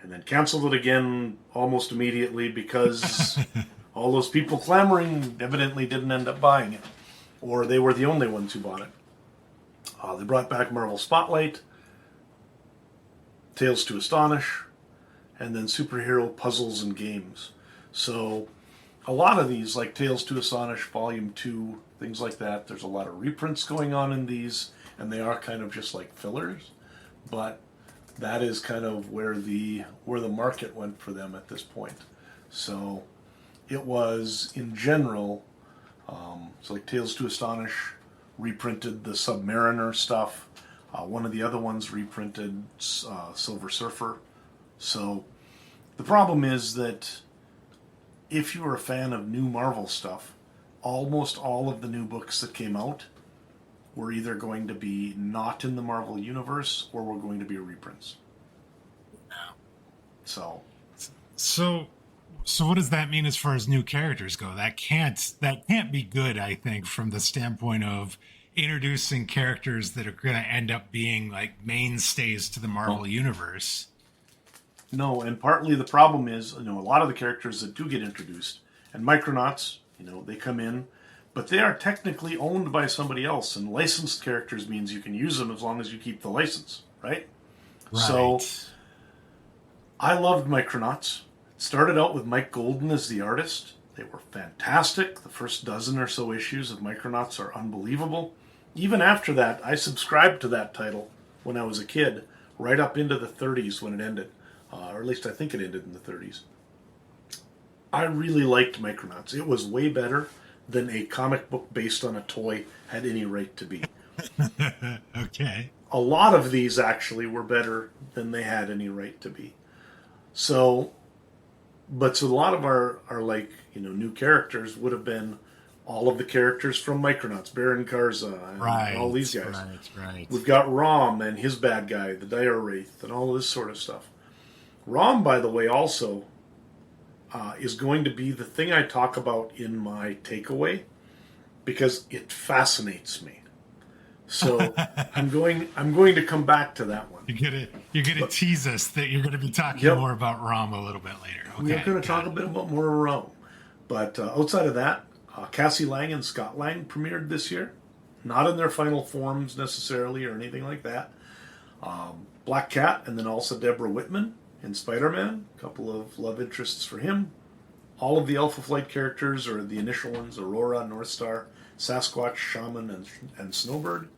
and then canceled it again almost immediately because all those people clamoring evidently didn't end up buying it. Or they were the only ones who bought it. They brought back Marvel Spotlight, Tales to Astonish, and then Superhero Puzzles and Games. So a lot of these, like Tales to Astonish Volume 2, things like that, there's a lot of reprints going on in these, and they are kind of just like fillers. But that is kind of where the market went for them at this point. So it was, in general, so like Tales to Astonish reprinted the Submariner stuff. One of the other ones reprinted Silver Surfer. So the problem is that if you are a fan of new Marvel stuff, almost all of the new books that came out were either going to be not in the Marvel universe or were going to be reprints. So what does that mean as far as new characters go? That can't be good, I think, from the standpoint of introducing characters that are going to end up being like mainstays to the Marvel universe. No, and partly the problem is, a lot of the characters that do get introduced, and Micronauts, they come in, but they are technically owned by somebody else, and licensed characters means you can use them as long as you keep the license, right? So, I loved Micronauts. It started out with Mike Golden as the artist. They were fantastic. The first dozen or so issues of Micronauts are unbelievable. Even after that, I subscribed to that title when I was a kid, right up into the 30s when it ended. Or at least I think it ended in the 30s. I really liked Micronauts. It was way better than a comic book based on a toy had any right to be. Okay. A lot of these actually were better than they had any right to be. So a lot of our like, new characters would have been all of the characters from Micronauts, Baron Karza, and all these guys. Right. We've got Rom and his bad guy, the Dire Wraith, and all of this sort of stuff. Rom, by the way, also is going to be the thing I talk about in my takeaway because it fascinates me. So I'm going to come back to that one. You're gonna tease us that you're gonna be talking more about Rom a little bit later. Okay, we're going to talk a bit about more Rom. But outside of that, Cassie Lang and Scott Lang premiered this year. Not in their final forms necessarily or anything like that. Black Cat and then also Deborah Whitman in Spider-Man. A couple of love interests for him. All of the Alpha Flight characters, or the initial ones, Aurora, Northstar, Sasquatch, Shaman, and Snowbird.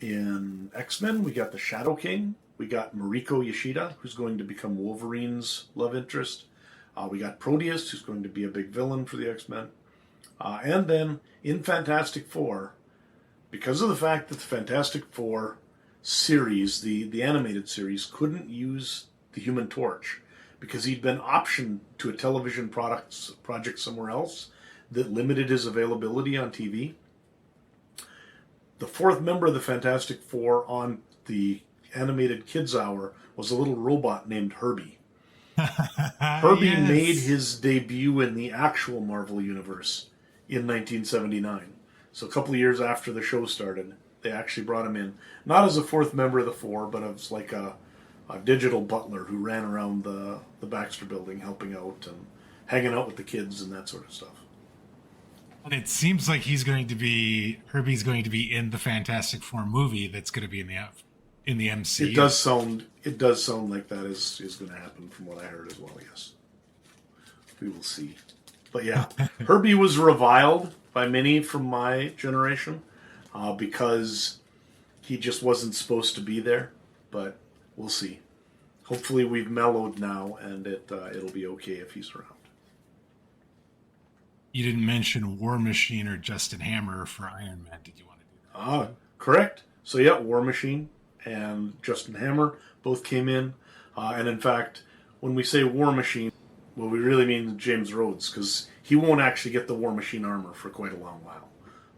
In X-Men, we got the Shadow King. We got Mariko Yoshida, who's going to become Wolverine's love interest. We got Proteus, who's going to be a big villain for the X-Men. And then in Fantastic Four, because of the fact that the Fantastic Four series, the animated series, couldn't use the Human Torch because he'd been optioned to a television project somewhere else that limited his availability on TV. The fourth member of the Fantastic Four on the animated Kids Hour was a little robot named Herbie. Herbie Yes. made his debut in the actual Marvel Universe in 1979. So a couple of years after the show started, they actually brought him in. Not as a fourth member of the Four, but as like a digital butler who ran around the Baxter Building helping out and hanging out with the kids and that sort of stuff. And it seems like Herbie's going to be in the Fantastic Four movie that's going to be in the MCU. It does sound like that is going to happen from what I heard as well, yes. We will see. But yeah, Herbie was reviled by many from my generation because he just wasn't supposed to be there. But we'll see. Hopefully we've mellowed now and it'll be okay if he's around. You didn't mention War Machine or Justin Hammer for Iron Man. Did you want to do that? Correct. So yeah, War Machine and Justin Hammer both came in. And in fact, when we say War Machine, well, we really mean James Rhodes, because he won't actually get the War Machine armor for quite a long while.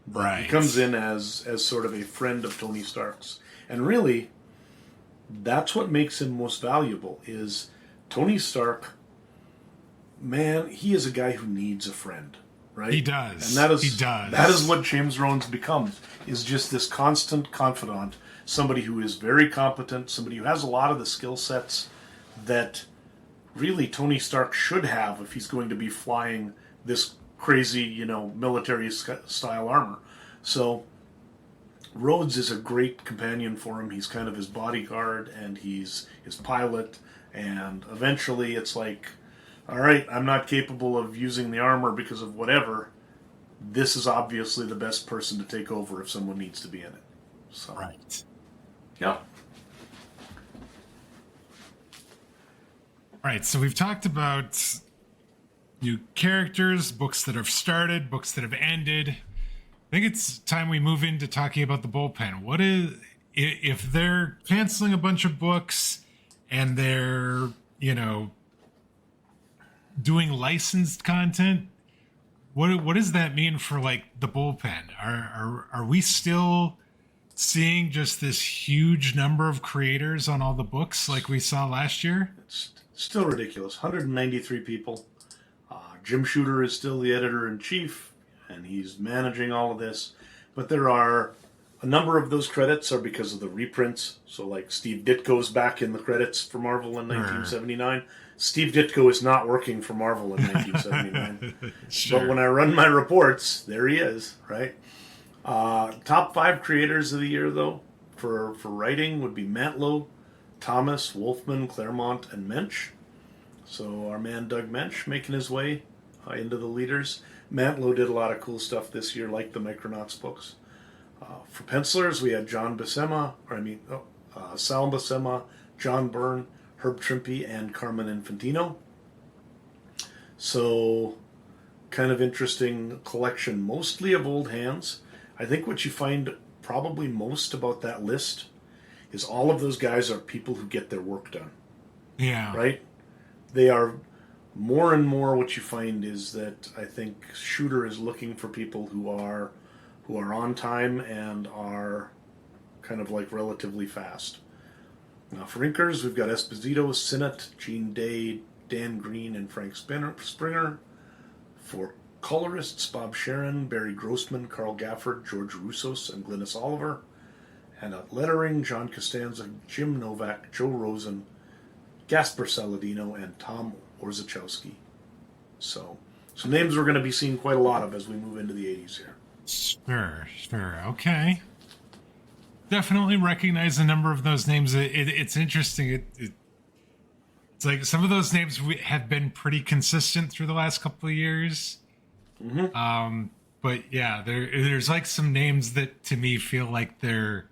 But Right. he comes in as sort of a friend of Tony Stark's. And really, that's what makes him most valuable, is Tony Stark, man, he is a guy who needs a friend. Right? He does. And He does. That is what James Rhodes becomes, is just this constant confidant, somebody who is very competent, somebody who has a lot of the skill sets that really Tony Stark should have if he's going to be flying this crazy, military style armor. So Rhodes is a great companion for him. He's kind of his bodyguard and he's his pilot, and eventually it's like, all right, I'm not capable of using the armor because of whatever. This is obviously the best person to take over if someone needs to be in it. So, Right. yeah. All right, so we've talked about new characters, books that have started, books that have ended. I think it's time we move into talking about the bullpen. What is, if they're canceling a bunch of books and they're, doing licensed content, what does that mean for like the bullpen? Are we still seeing just this huge number of creators on all the books like we saw last year? It's still ridiculous. 193 people. Jim Shooter is still the editor-in-chief, and he's managing all of this. But there are a number of those credits are because of the reprints. So like Steve Ditko's back in the credits for Marvel in 1979. Steve Ditko is not working for Marvel in 1979. Sure. But when I run my reports, there he is, right? Top 5 creators of the year, though, for writing would be Mantlo, Thomas, Wolfman, Claremont, and Mensch. So our man Doug Mensch making his way into the leaders. Mantlo did a lot of cool stuff this year, like the Micronauts books. For pencilers, we had Sal Buscema, John Byrne, Herb Trimpe, and Carmen Infantino. So, kind of interesting collection, mostly of old hands. I think what you find probably most about that list is all of those guys are people who get their work done. Yeah. Right? They are more and more what you find is that I think Shooter is looking for people who are on time and are kind of like relatively fast. Now for inkers, we've got Esposito, Sinnott, Gene Day, Dan Green, and Frank Springer. For colorists, Bob Sharon, Barry Grossman, Carl Gafford, George Roussos, and Glynis Oliver. And at lettering, John Costanza, Jim Novak, Joe Rosen, Gasper Saladino, and Tom Orzechowski. So, some names we're going to be seeing quite a lot of as we move into the 80s here. Sure. Okay. Definitely recognize a number of those names. It's interesting. It's like some of those names have been pretty consistent through the last couple of years. Mm-hmm. but yeah, there's like some names that to me feel like they're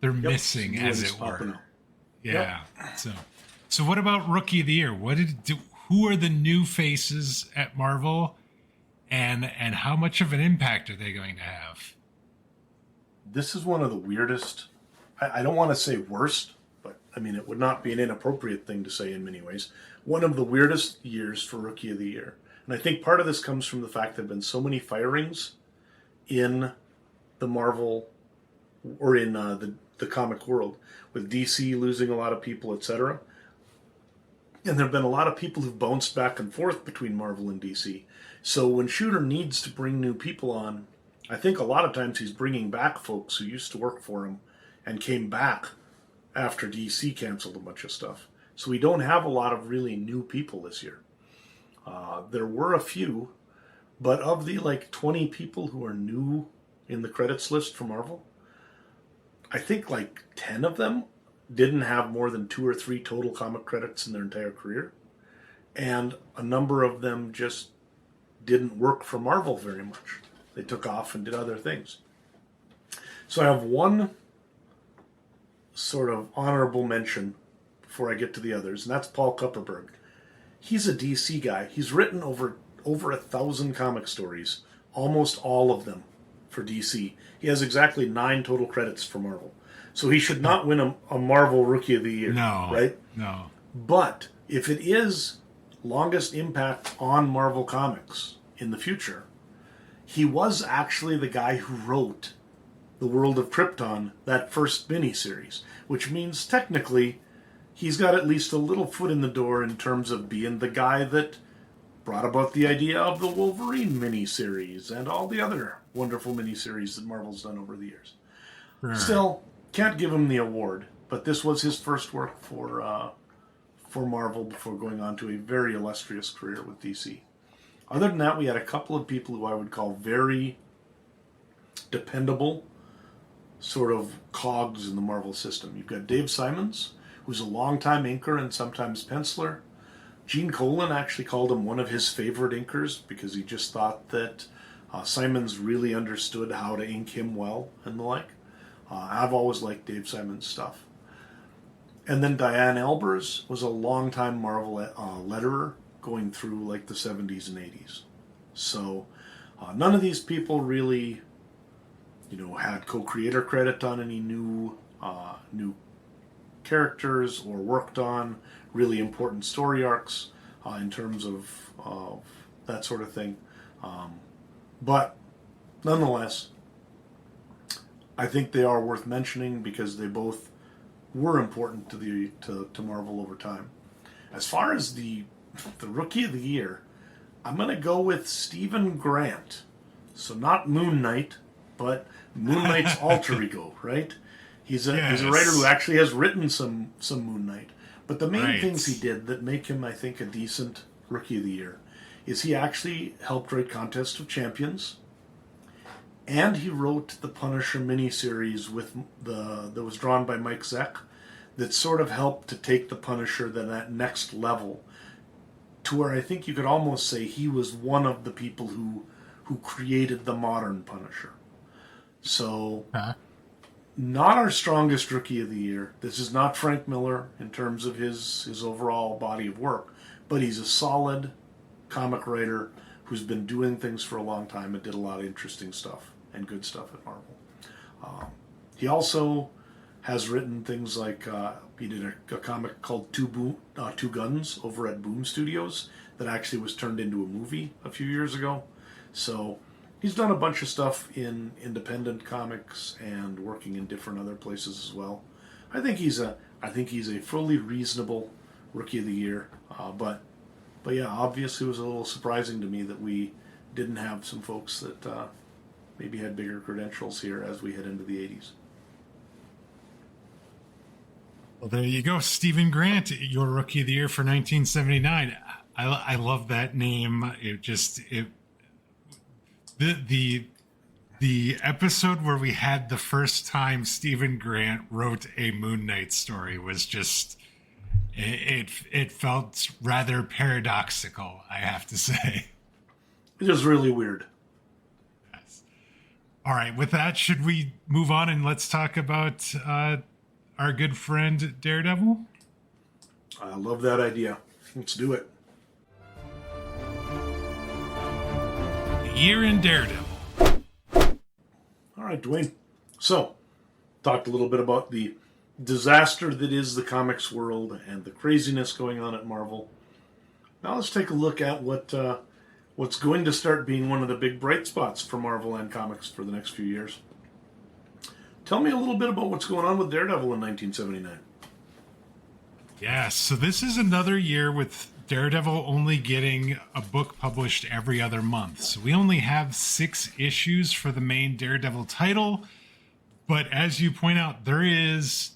Yep. missing, Some as names it popping were. up. Yeah. So what about Rookie of the Year? Who are the new faces at Marvel, and how much of an impact are they going to have? This is one of the weirdest. I don't want to say worst, but I mean it would not be an inappropriate thing to say in many ways. One of the weirdest years for Rookie of the Year, and I think part of this comes from the fact there have been so many firings in the Marvel or in the comic world, with DC losing a lot of people, etc. And there have been a lot of people who've bounced back and forth between Marvel and DC. So when Shooter needs to bring new people on, I think a lot of times he's bringing back folks who used to work for him and came back after DC canceled a bunch of stuff. So we don't have a lot of really new people this year. There were a few, but of the like 20 people who are new in the credits list for Marvel, I think like 10 of them didn't have more than 2 or 3 total comic credits in their entire career. And a number of them just didn't work for Marvel very much. They took off and did other things. So I have one sort of honorable mention before I get to the others, and that's Paul Kupperberg. He's a DC guy. He's written over 1,000 comic stories, almost all of them for DC. He has exactly 9 total credits for Marvel. So he should not win a Marvel Rookie of the Year. No. Right? No. But if it is longest impact on Marvel Comics in the future, he was actually the guy who wrote The World of Krypton, that first miniseries, which means technically he's got at least a little foot in the door in terms of being the guy that brought about the idea of the Wolverine miniseries and all the other wonderful miniseries that Marvel's done over the years. Right. Still, can't give him the award, but this was his first work for Marvel before going on to a very illustrious career with DC. Other than that, we had a couple of people who I would call very dependable sort of cogs in the Marvel system. You've got Dave Simons, who's a longtime inker and sometimes penciler. Gene Colan actually called him one of his favorite inkers because he just thought that Simons really understood how to ink him well and the like. I've always liked Dave Simons' stuff. And then Diane Albers was a longtime Marvel letterer going through like the 70s and 80s. So none of these people really, had co-creator credit on any new characters or worked on really important story arcs in terms of that sort of thing. But nonetheless, I think they are worth mentioning because they both were important to Marvel over time. As far as the Rookie of the Year, I'm going to go with Stephen Grant. So not Moon Knight, but Moon Knight's alter ego, right? He's a writer who actually has written some Moon Knight. But the main things he did that make him, I think, a decent Rookie of the Year is he actually helped write Contest of Champions, and he wrote the Punisher miniseries that was drawn by Mike Zeck that sort of helped to take the Punisher to that next level to where I think you could almost say he was one of the people who created the modern Punisher. So, not our strongest Rookie of the Year. This is not Frank Miller in terms of his overall body of work, but he's a solid comic writer who's been doing things for a long time and did a lot of interesting stuff and good stuff at Marvel. He also has written things like he did a comic called Two Guns over at Boom Studios that actually was turned into a movie a few years ago. So he's done a bunch of stuff in independent comics and working in different other places as well. I think he's a fully reasonable Rookie of the Year. But yeah, obviously it was a little surprising to me that we didn't have some folks that maybe had bigger credentials here as we head into the 80s. Well, there you go, Stephen Grant, your Rookie of the Year for 1979. I love that name. The episode where we had the first time Stephen Grant wrote a Moon Knight story was just it felt rather paradoxical, I have to say. It is really weird. All right, with that, should we move on and let's talk about our good friend Daredevil? I love that idea. Let's do it. The year in Daredevil. All right, Dwayne. So, talked a little bit about the disaster that is the comics world and the craziness going on at Marvel. Now let's take a look at what's going to start being one of the big bright spots for Marvel and comics for the next few years. Tell me a little bit about what's going on with Daredevil in 1979. Yeah, so this is another year with Daredevil only getting a book published every other month. So we only have 6 issues for the main Daredevil title. But as you point out, there is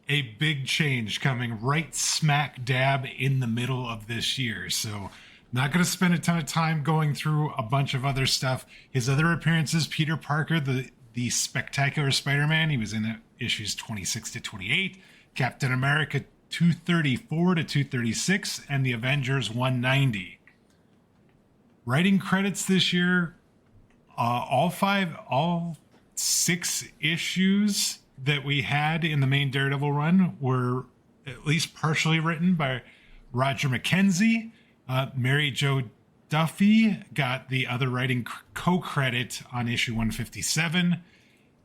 a big change coming right smack dab in the middle of this year. So not going to spend a ton of time going through a bunch of other stuff. His other appearances, Peter Parker, the Spectacular Spider-Man, he was in issues 26 to 28, Captain America 234 to 236, and the Avengers 190. Writing credits this year, all 6 issues that we had in the main Daredevil run were at least partially written by Roger McKenzie. Mary Jo Duffy got the other writing co-credit on issue 157.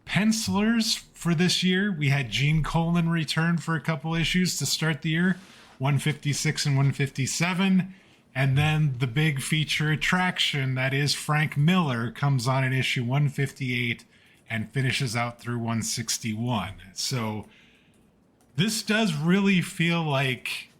Pencilers for this year, we had Gene Colan return for a couple issues to start the year, 156 and 157. And then the big feature attraction, that is Frank Miller, comes on in issue 158 and finishes out through 161. So this does really feel like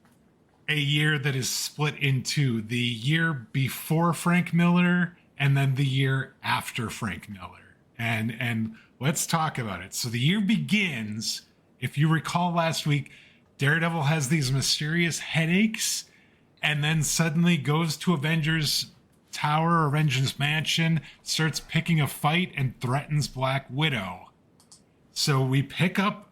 a year that is split into the year before Frank Miller and then the year after Frank Miller. And let's talk about it. So the year begins, if you recall last week, Daredevil has these mysterious headaches and then suddenly goes to Avengers Tower, Avengers Mansion, starts picking a fight and threatens Black Widow. So we pick up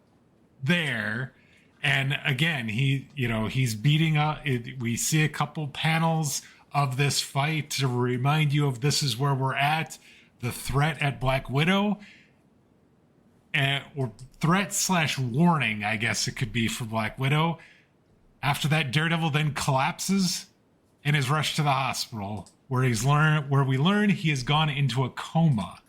there, and again, he's beating up. We see a couple panels of this fight to remind you of this is where we're at, the threat at Black Widow, or threat/warning, I guess it could be, for Black Widow. After that, Daredevil then collapses and is rushed to the hospital, where we learn he has gone into a coma.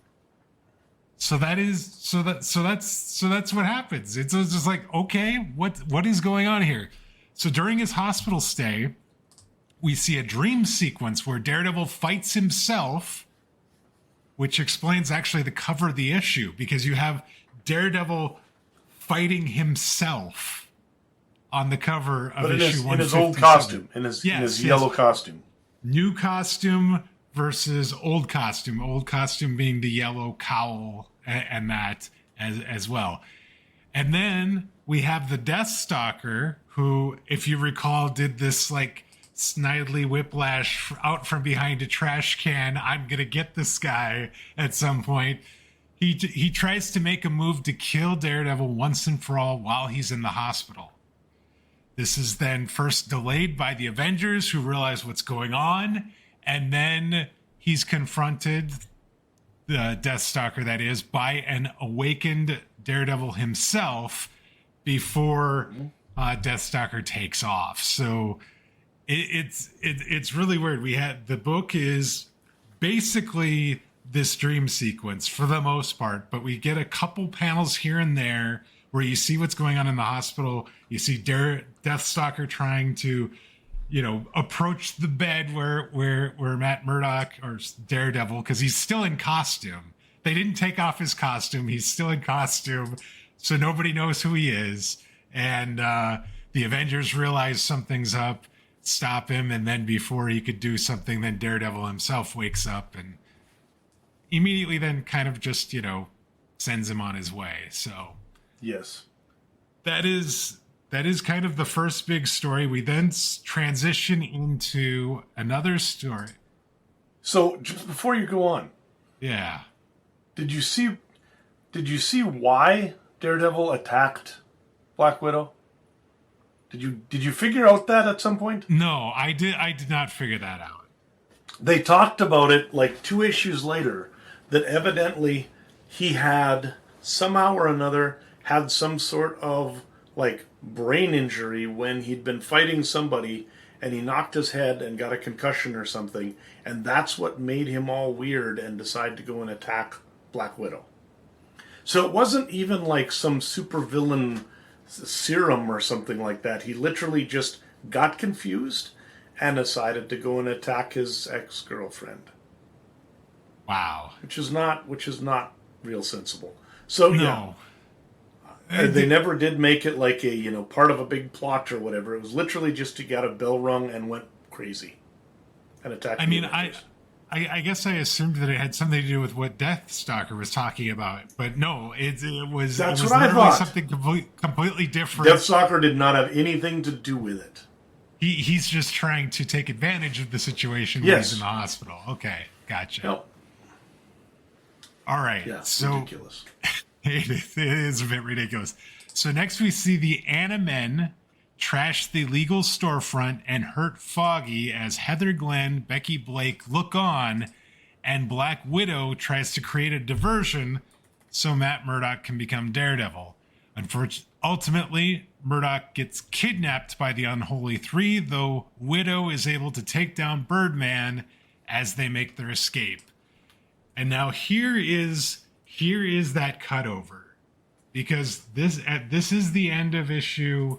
So that's what happens. It's just like, okay, what is going on here? So during his hospital stay, we see a dream sequence where Daredevil fights himself, which explains actually the cover of the issue, because you have Daredevil fighting himself on the cover of issue 157. In his old costume, in his yellow costume. New costume versus old costume. Old costume being the yellow cowl and that as well. And then we have the Deathstalker, who, if you recall, did this like snidely whiplash out from behind a trash can. I'm going to get this guy at some point. He tries to make a move to kill Daredevil once and for all while he's in the hospital. This is then first delayed by the Avengers, who realize what's going on, and then he's confronted, the Deathstalker that is, by an awakened Daredevil himself before Deathstalker takes off. So it's really weird. The book is basically this dream sequence for the most part, but we get a couple panels here and there where you see what's going on in the hospital. You see Deathstalker trying to, approach the bed where Matt Murdock, or Daredevil, because he's still in costume. They didn't take off his costume. He's still in costume, so nobody knows who he is. And the Avengers realize something's up, stop him, and then before he could do something, then Daredevil himself wakes up and immediately then kind of just, sends him on his way. So yes, that is kind of the first big story. We then transition into another story. So just before you go on, yeah, did you see why Daredevil attacked Black Widow? Did you figure out that at some point? No, I did not figure that out. They talked about it like 2 issues later, that evidently he had somehow or another had some sort of like brain injury when he'd been fighting somebody and he knocked his head and got a concussion or something, and that's what made him all weird and decide to go and attack Black Widow. So it wasn't even like some supervillain serum or something like that. He literally just got confused and decided to go and attack his ex-girlfriend. Wow. Which is not real sensible. So no. Yeah. They never did make it like a, part of a big plot or whatever. It was literally just he got a bell rung and went crazy and attacked. I mean, I guess I assumed that it had something to do with what Deathstalker was talking about, but no, it was. That's it was what I thought. Something completely different. Deathstalker did not have anything to do with it. He's just trying to take advantage of the situation when he's in the hospital. Okay, gotcha. Yep. All right, yeah, so ridiculous. It is a bit ridiculous. So next we see the Animen trash the legal storefront and hurt Foggy as Heather Glenn, Becky Blake look on, and Black Widow tries to create a diversion so Matt Murdock can become Daredevil. Unfortunately, ultimately, Murdock gets kidnapped by the Unholy Three, though Widow is able to take down Birdman as they make their escape. And now here is that cutover, because this is the end of issue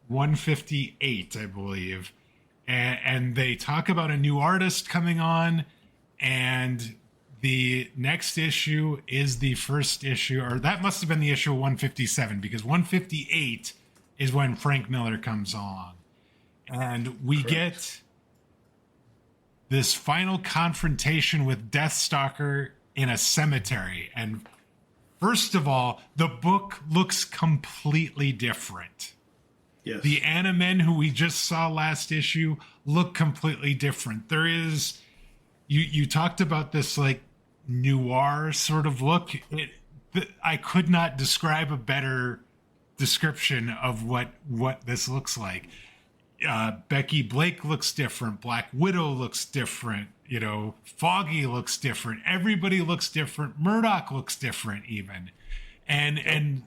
158, I believe, and they talk about a new artist coming on, and the next issue is the first issue, or that must have been the issue 157, because 158 is when Frank Miller comes on, and we get this final confrontation with Deathstalker in a cemetery. And first of all, the book looks completely different. Yes. The Animen who we just saw last issue look completely different. There is, you talked about this like noir sort of look. I could not describe a better description of what this looks like. Becky Blake looks different. Black Widow looks different. Foggy looks different. Everybody looks different. Murdock looks different even. And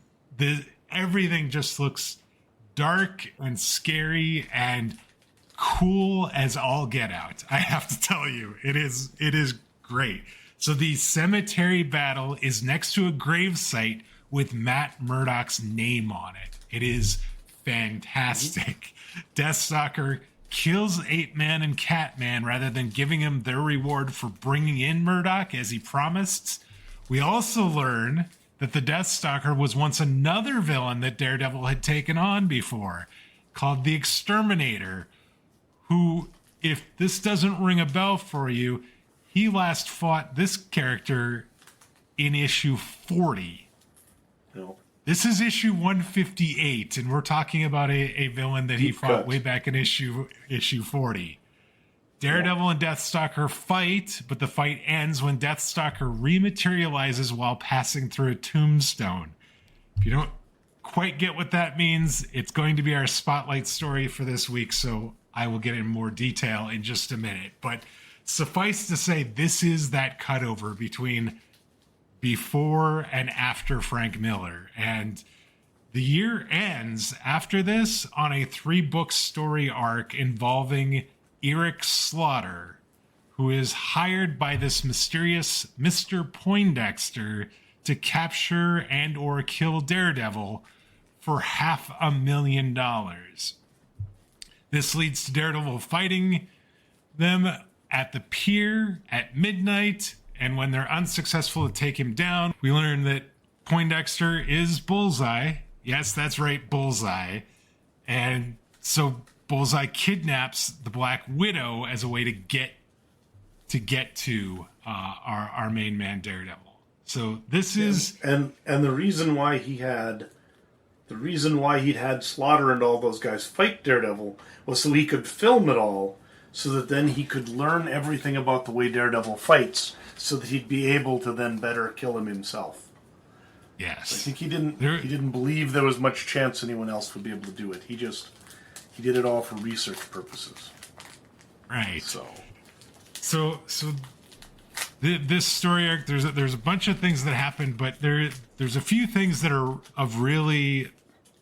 everything just looks dark and scary and cool as all get out. I have to tell you, it is great. So the cemetery battle is next to a gravesite with Matt Murdock's name on it. It is fantastic. Deathstalker kills Ape-Man and Catman rather than giving him their reward for bringing in Murdock as he promised. We also learn that the Deathstalker was once another villain that Daredevil had taken on before, called the Exterminator, who, if this doesn't ring a bell for you, he last fought this character in issue 40. No. This is issue 158, and we're talking about a villain that he fought way back in issue 40. Daredevil and Deathstalker fight, but the fight ends when Deathstalker rematerializes while passing through a tombstone. If you don't quite get what that means, it's going to be our spotlight story for this week, so I will get in more detail in just a minute. But suffice to say, this is that cutover between before and after Frank Miller. And the year ends after this on a 3-book story arc involving Eric Slaughter, who is hired by this mysterious Mr. Poindexter to capture and or kill Daredevil for $500,000. This leads to Daredevil fighting them at the pier at midnight, and when they're unsuccessful to take him down, we learn that Poindexter is Bullseye. Yes, that's right, Bullseye. And so Bullseye kidnaps the Black Widow as a way to get to our main man Daredevil. So this is and the reason why he'd had Slaughter and all those guys fight Daredevil was so he could film it all, so that then he could learn everything about the way Daredevil fights, so that he'd be able to then better kill him himself. Yes, I think he didn't believe there was much chance anyone else would be able to do it. He did it all for research purposes. Right. So This story arc, there's a bunch of things that happen, but there's a few things that are of really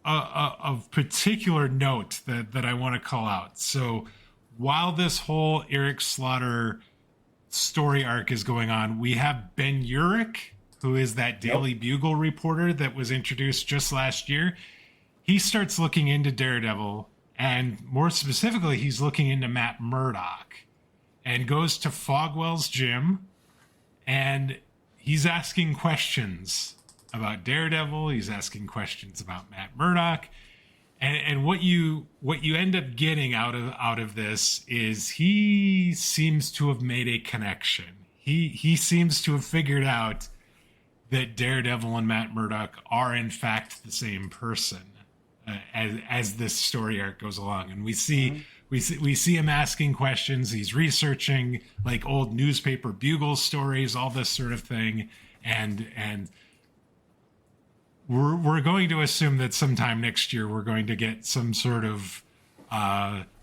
of particular note that I want to call out. So while this whole Eric Slaughter story arc is going on, we have Ben Urich, who is that Daily Bugle reporter that was introduced just last year. He starts looking into Daredevil, and more specifically, he's looking into Matt Murdock, and goes to Fogwell's gym, and he's asking questions about Daredevil. He's asking questions about Matt Murdock, and what you end up getting out of this is he seems to have made a connection. He seems to have figured out that Daredevil and Matt Murdock are in fact the same person as this story arc goes along, and we see him asking questions. He's researching like old newspaper bugle stories, all this sort of thing, and we're going to assume that sometime next year we're going to get some sort of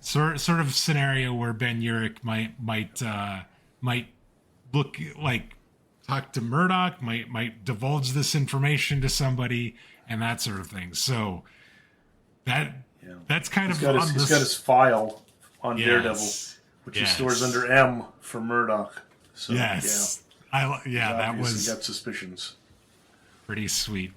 scenario where Ben Urich might look like talk to Murdoch, might divulge this information to somebody, and that sort of thing. So that's kind he's got his file on Daredevil, which he stores under M for Murdoch. So, that was he got suspicions. Pretty sweet.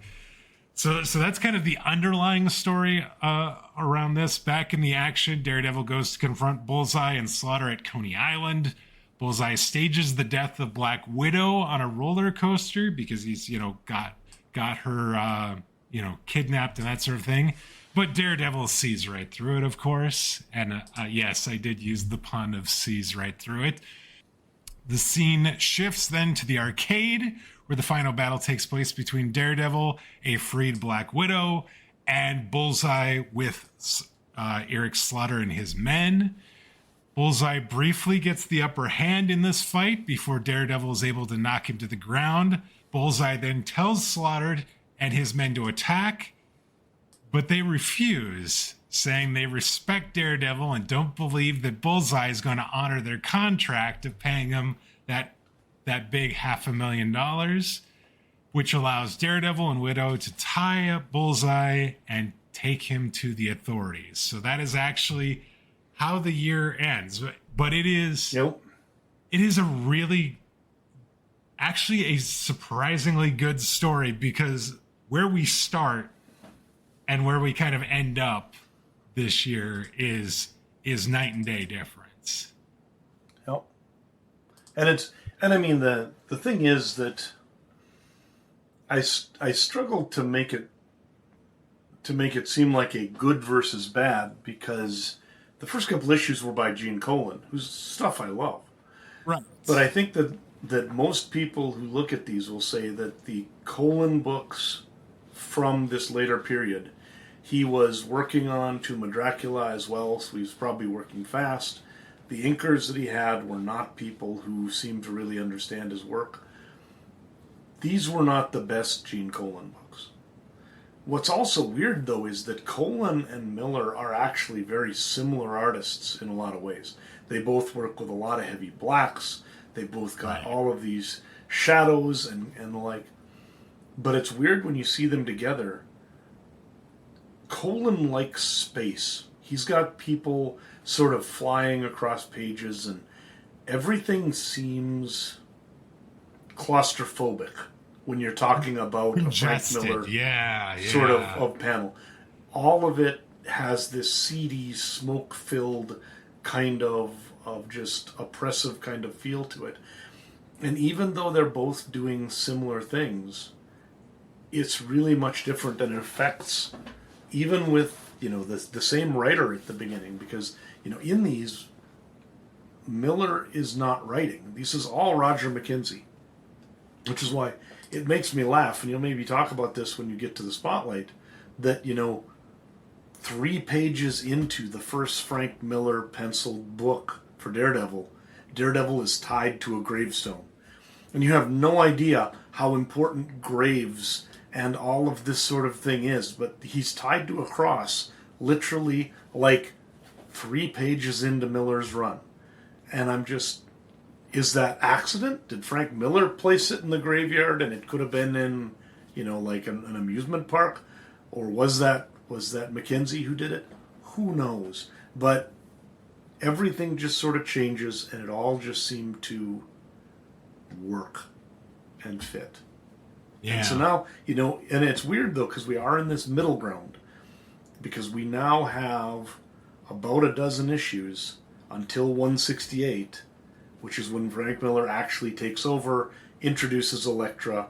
So that's kind of the underlying story around this. Back in the action, Daredevil goes to confront Bullseye and Slaughter at Coney Island. Bullseye stages the death of Black Widow on a roller coaster because he's got her kidnapped and that sort of thing. But Daredevil sees right through it, of course. And yes, I did use the pun of sees right through it. The scene shifts then to the arcade, where the final battle takes place between Daredevil, a freed Black Widow, and Bullseye with Eric Slaughter and his men. Bullseye briefly gets the upper hand in this fight before Daredevil is able to knock him to the ground. Bullseye then tells Slaughter and his men to attack, but they refuse, saying they respect Daredevil and don't believe that Bullseye is going to honor their contract of paying him that big $500,000, which allows Daredevil and Widow to tie up Bullseye and take him to the authorities. So that is actually how the year ends. But it is actually a surprisingly good story, because where we start and where we kind of end up this year is night and day difference. Yep. And I mean, the thing is that I struggled to make it seem like a good versus bad, because the first couple issues were by Gene Colan, whose stuff I love. Right. But I think that most people who look at these will say that the Colan books from this later period, he was working on Tomb of Dracula as well, so he was probably working fast. The inkers that he had were not people who seemed to really understand his work. These were not the best Gene Colan books. What's also weird, though, is that Colan and Miller are actually very similar artists in a lot of ways. They both work with a lot of heavy blacks. They both got all of these shadows and the like. But it's weird when you see them together. Colan likes space. He's got people sort of flying across pages, and everything seems claustrophobic when you're talking about a Frank Miller sort of panel. All of it has this seedy, smoke-filled kind of just oppressive kind of feel to it. And even though they're both doing similar things, it's really much different, and it affects, even with the same writer at the beginning, because in these, Miller is not writing. This is all Roger McKenzie, which is why it makes me laugh, and you'll maybe talk about this when you get to the spotlight, that 3 pages into the first Frank Miller penciled book for Daredevil, Daredevil is tied to a gravestone. And you have no idea how important graves and all of this sort of thing is, but he's tied to a cross literally like 3 pages into Miller's run. And I'm just, is that accident? Did Frank Miller place it in the graveyard and it could have been in, like an amusement park? Or was that McKenzie who did it? Who knows? But everything just sort of changes and it all just seemed to work and fit. Yeah. And so now, and it's weird though, because we are in this middle ground. Because we now have about a dozen issues until 168, which is when Frank Miller actually takes over, introduces Elektra,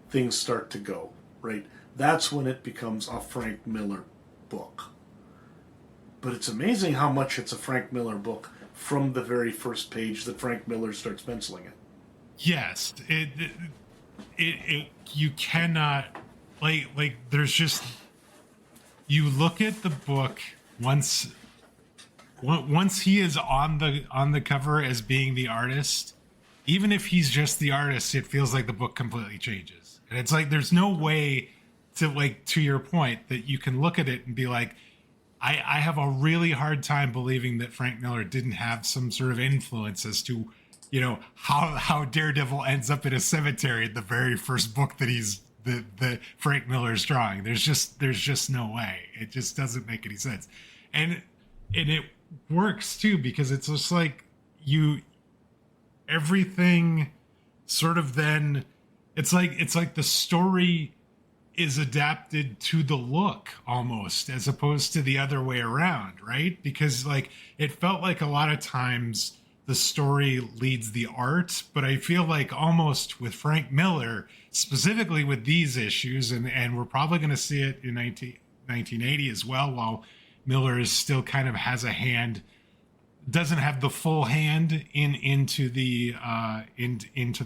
things start to go, right? That's when it becomes a Frank Miller book. But it's amazing how much it's a Frank Miller book from the very first page that Frank Miller starts penciling it. Yes, it you cannot like there's just, you look at the book once he is on the cover as being the artist, even if he's just the artist, it feels like the book completely changes. And it's like there's no way to your point that you can look at it and be like, I have a really hard time believing that Frank Miller didn't have some sort of influence as to, how Daredevil ends up in a cemetery in the very first book that he's the Frank Miller's drawing. There's just no way. It just doesn't make any sense. And it works too, because it's just like everything sort of then it's like the story is adapted to the look almost, as opposed to the other way around, right? Because like it felt like a lot of times the story leads the art, but I feel like almost with Frank Miller, specifically with these issues, and we're probably going to see it in 1980 as well, while Miller is still kind of has a hand, doesn't have the full hand into the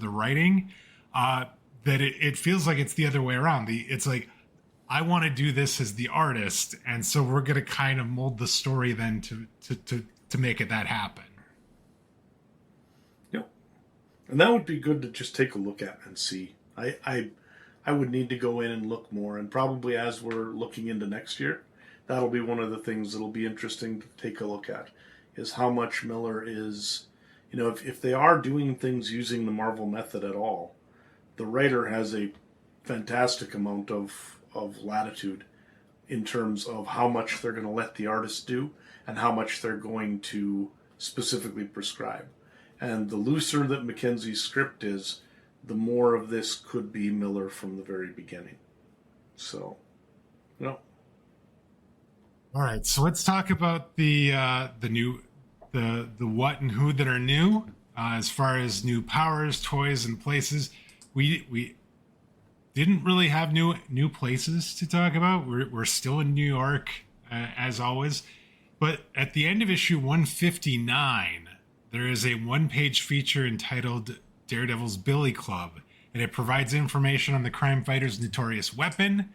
writing, that it feels like it's the other way around. It's like, I want to do this as the artist, and so we're going to kind of mold the story then to make it that happen. Yep. And that would be good to just take a look at and see. I would need to go in and look more, and probably as we're looking into next year, that'll be one of the things that'll be interesting to take a look at, is how much Miller is, if they are doing things using the Marvel method at all, the writer has a fantastic amount of latitude in terms of how much they're going to let the artist do and how much they're going to specifically prescribe. And the looser that McKenzie's script is, the more of this could be Miller from the very beginning. So, All right, so let's talk about the what and who that are new, as far as new powers, toys, and places. We didn't really have new places to talk about. We're still in New York, as always. But at the end of issue 159, there is a one-page feature entitled Daredevil's Billy Club, and it provides information on the crime fighter's notorious weapon.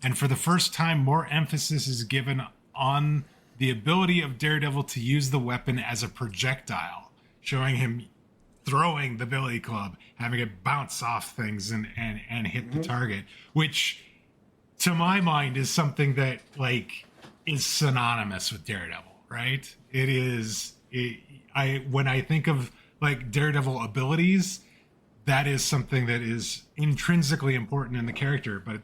And for the first time, more emphasis is given on the ability of Daredevil to use the weapon as a projectile, showing him throwing the Billy Club, having it bounce off things and hit the target, which to my mind is something that like is synonymous with Daredevil, right? It is. When I think of like Daredevil abilities, that is something that is intrinsically important in the character, but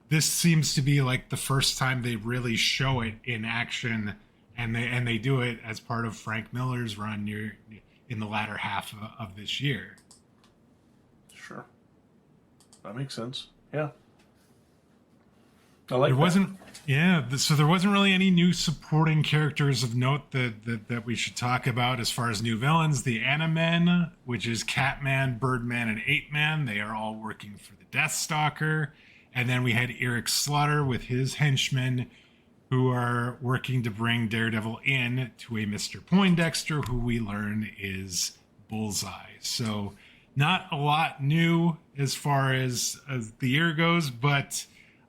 this seems to be like the first time they really show it in action, and they do it as part of Frank Miller's run in the latter half of this year. Sure. That makes sense. Yeah. I like there that. wasn't so there wasn't really any new supporting characters of note that we should talk about as far as new villains. The Animen, which is Catman, Birdman, and Ape-Man, they are all working for the Deathstalker. And then we had Eric Slaughter with his henchmen, who are working to bring Daredevil in to a Mr. Poindexter, who we learn is Bullseye. So not a lot new as far as the year goes, but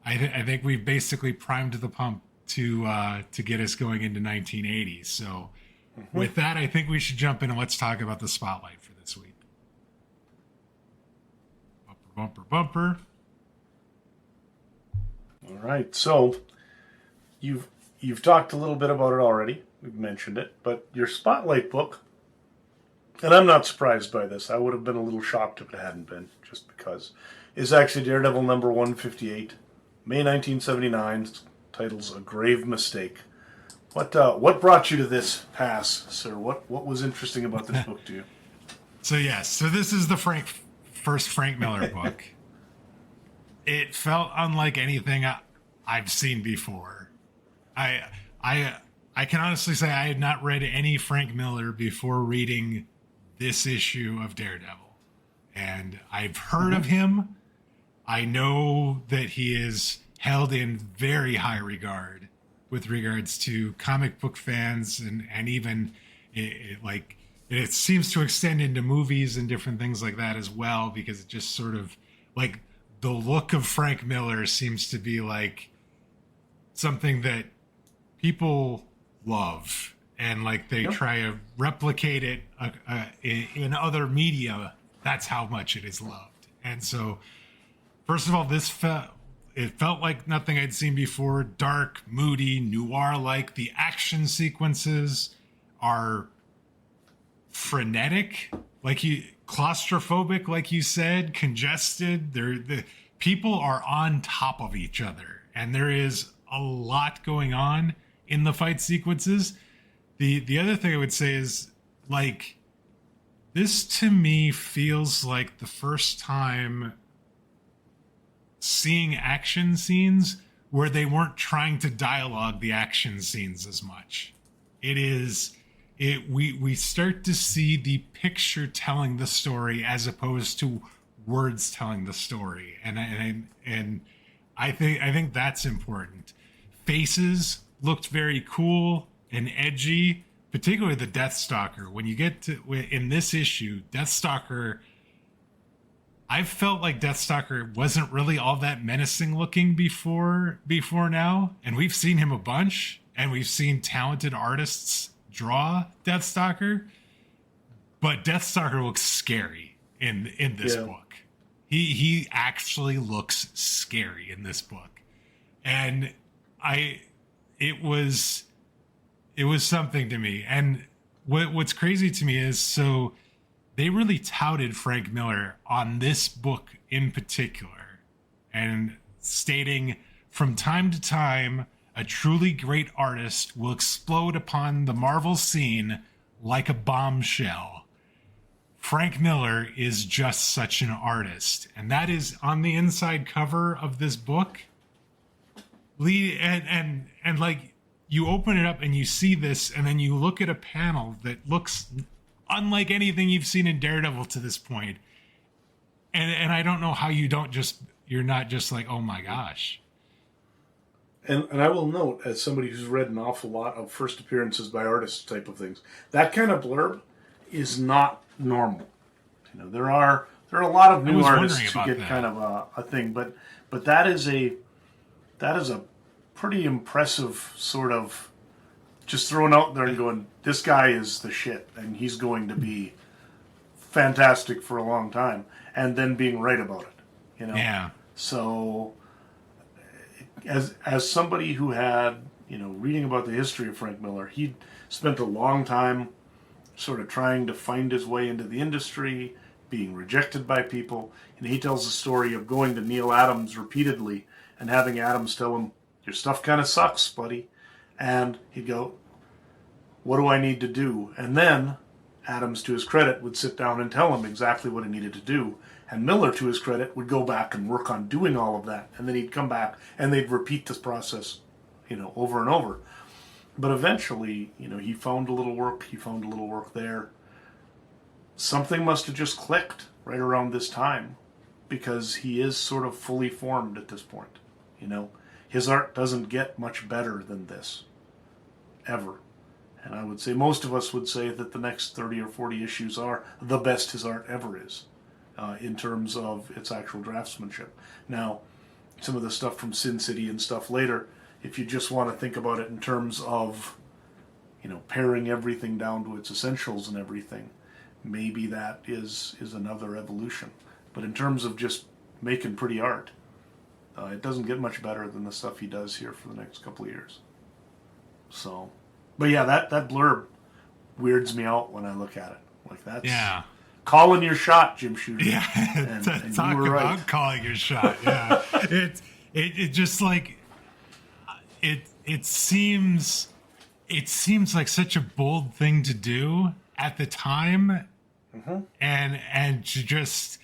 I think we've basically primed the pump to get us going into 1980. So with that, I think we should jump in and let's talk about the spotlight for this week. Bumper, bumper, bumper. All right, so you've talked a little bit about it already. We've mentioned it, but your spotlight book And I'm not surprised by this. I would have been a little shocked if it hadn't been, just because. It's actually Daredevil number 158, May 1979. Title's A Grave Mistake. What brought you to this pass, sir? What was interesting about this book to you? So yes, so this is the first Frank Miller book. It felt unlike anything I've seen before. I can honestly say I had not read any Frank Miller before reading this issue of Daredevil. And I've heard of him. I know that he is held in very high regard with regards to comic book fans and even it seems to extend into movies and different things like that as well, because it just sort of like the look of Frank Miller seems to be like something that people love and like they try to replicate it in other media. That's how much it is loved. And so first of all, it felt like nothing I'd seen before. Dark, moody, noir-like. The action sequences are frenetic, claustrophobic, like you said, congested. The people are on top of each other, and there is a lot going on in the fight sequences. The other thing I would say is, like, this to me feels like the first time seeing action scenes where they weren't trying to dialogue the action scenes as much. We start to see the picture telling the story as opposed to words telling the story, and I think that's important. Faces looked very cool and edgy, particularly the Deathstalker. When you get to in this issue, Deathstalker, I felt like Deathstalker wasn't really all that menacing looking before now, and we've seen him a bunch, and we've seen talented artists draw Deathstalker, but Deathstalker looks scary in this book. He actually looks scary in this book, and it was something to me. And what's crazy to me is, so they really touted Frank Miller on this book in particular, and stating, from time to time, a truly great artist will explode upon the Marvel scene like a bombshell. Frank Miller is just such an artist. And that is on the inside cover of this book. And like, you open it up and you see this, and then you look at a panel that looks unlike anything you've seen in Daredevil to this point. And I don't know how you're not just like, oh my gosh. And I will note, as somebody who's read an awful lot of first appearances by artists type of things, that kind of blurb is not normal. You know, there are a lot of new artists who get kind of a thing, but that is a pretty impressive sort of just throwing out there and going, this guy is the shit, and he's going to be fantastic for a long time, and then being right about it. You know? Yeah. So as somebody who had, reading about the history of Frank Miller, he spent a long time sort of trying to find his way into the industry, being rejected by people. And he tells the story of going to Neil Adams repeatedly and having Adams tell him, your stuff kind of sucks, buddy. And he'd go, what do I need to do? And then Adams, to his credit, would sit down and tell him exactly what he needed to do. And Miller, to his credit, would go back and work on doing all of that. And then he'd come back and they'd repeat this process, over and over. But eventually, he found a little work. He found a little work there. Something must have just clicked right around this time, because he is sort of fully formed at this point. His art doesn't get much better than this, ever. And I would say most of us would say that the next 30 or 40 issues are the best his art ever is, in terms of its actual draftsmanship. Now, some of the stuff from Sin City and stuff later, if you just want to think about it in terms of, paring everything down to its essentials and everything, maybe that is another evolution. But in terms of just making pretty art, it doesn't get much better than the stuff he does here for the next couple of years. So, but yeah, that blurb weirds me out when I look at it. Like that's calling your shot, Jim Shooter. Yeah, and talk you were about right. calling your shot. Yeah, it just like it seems like such a bold thing to do at the time, and to just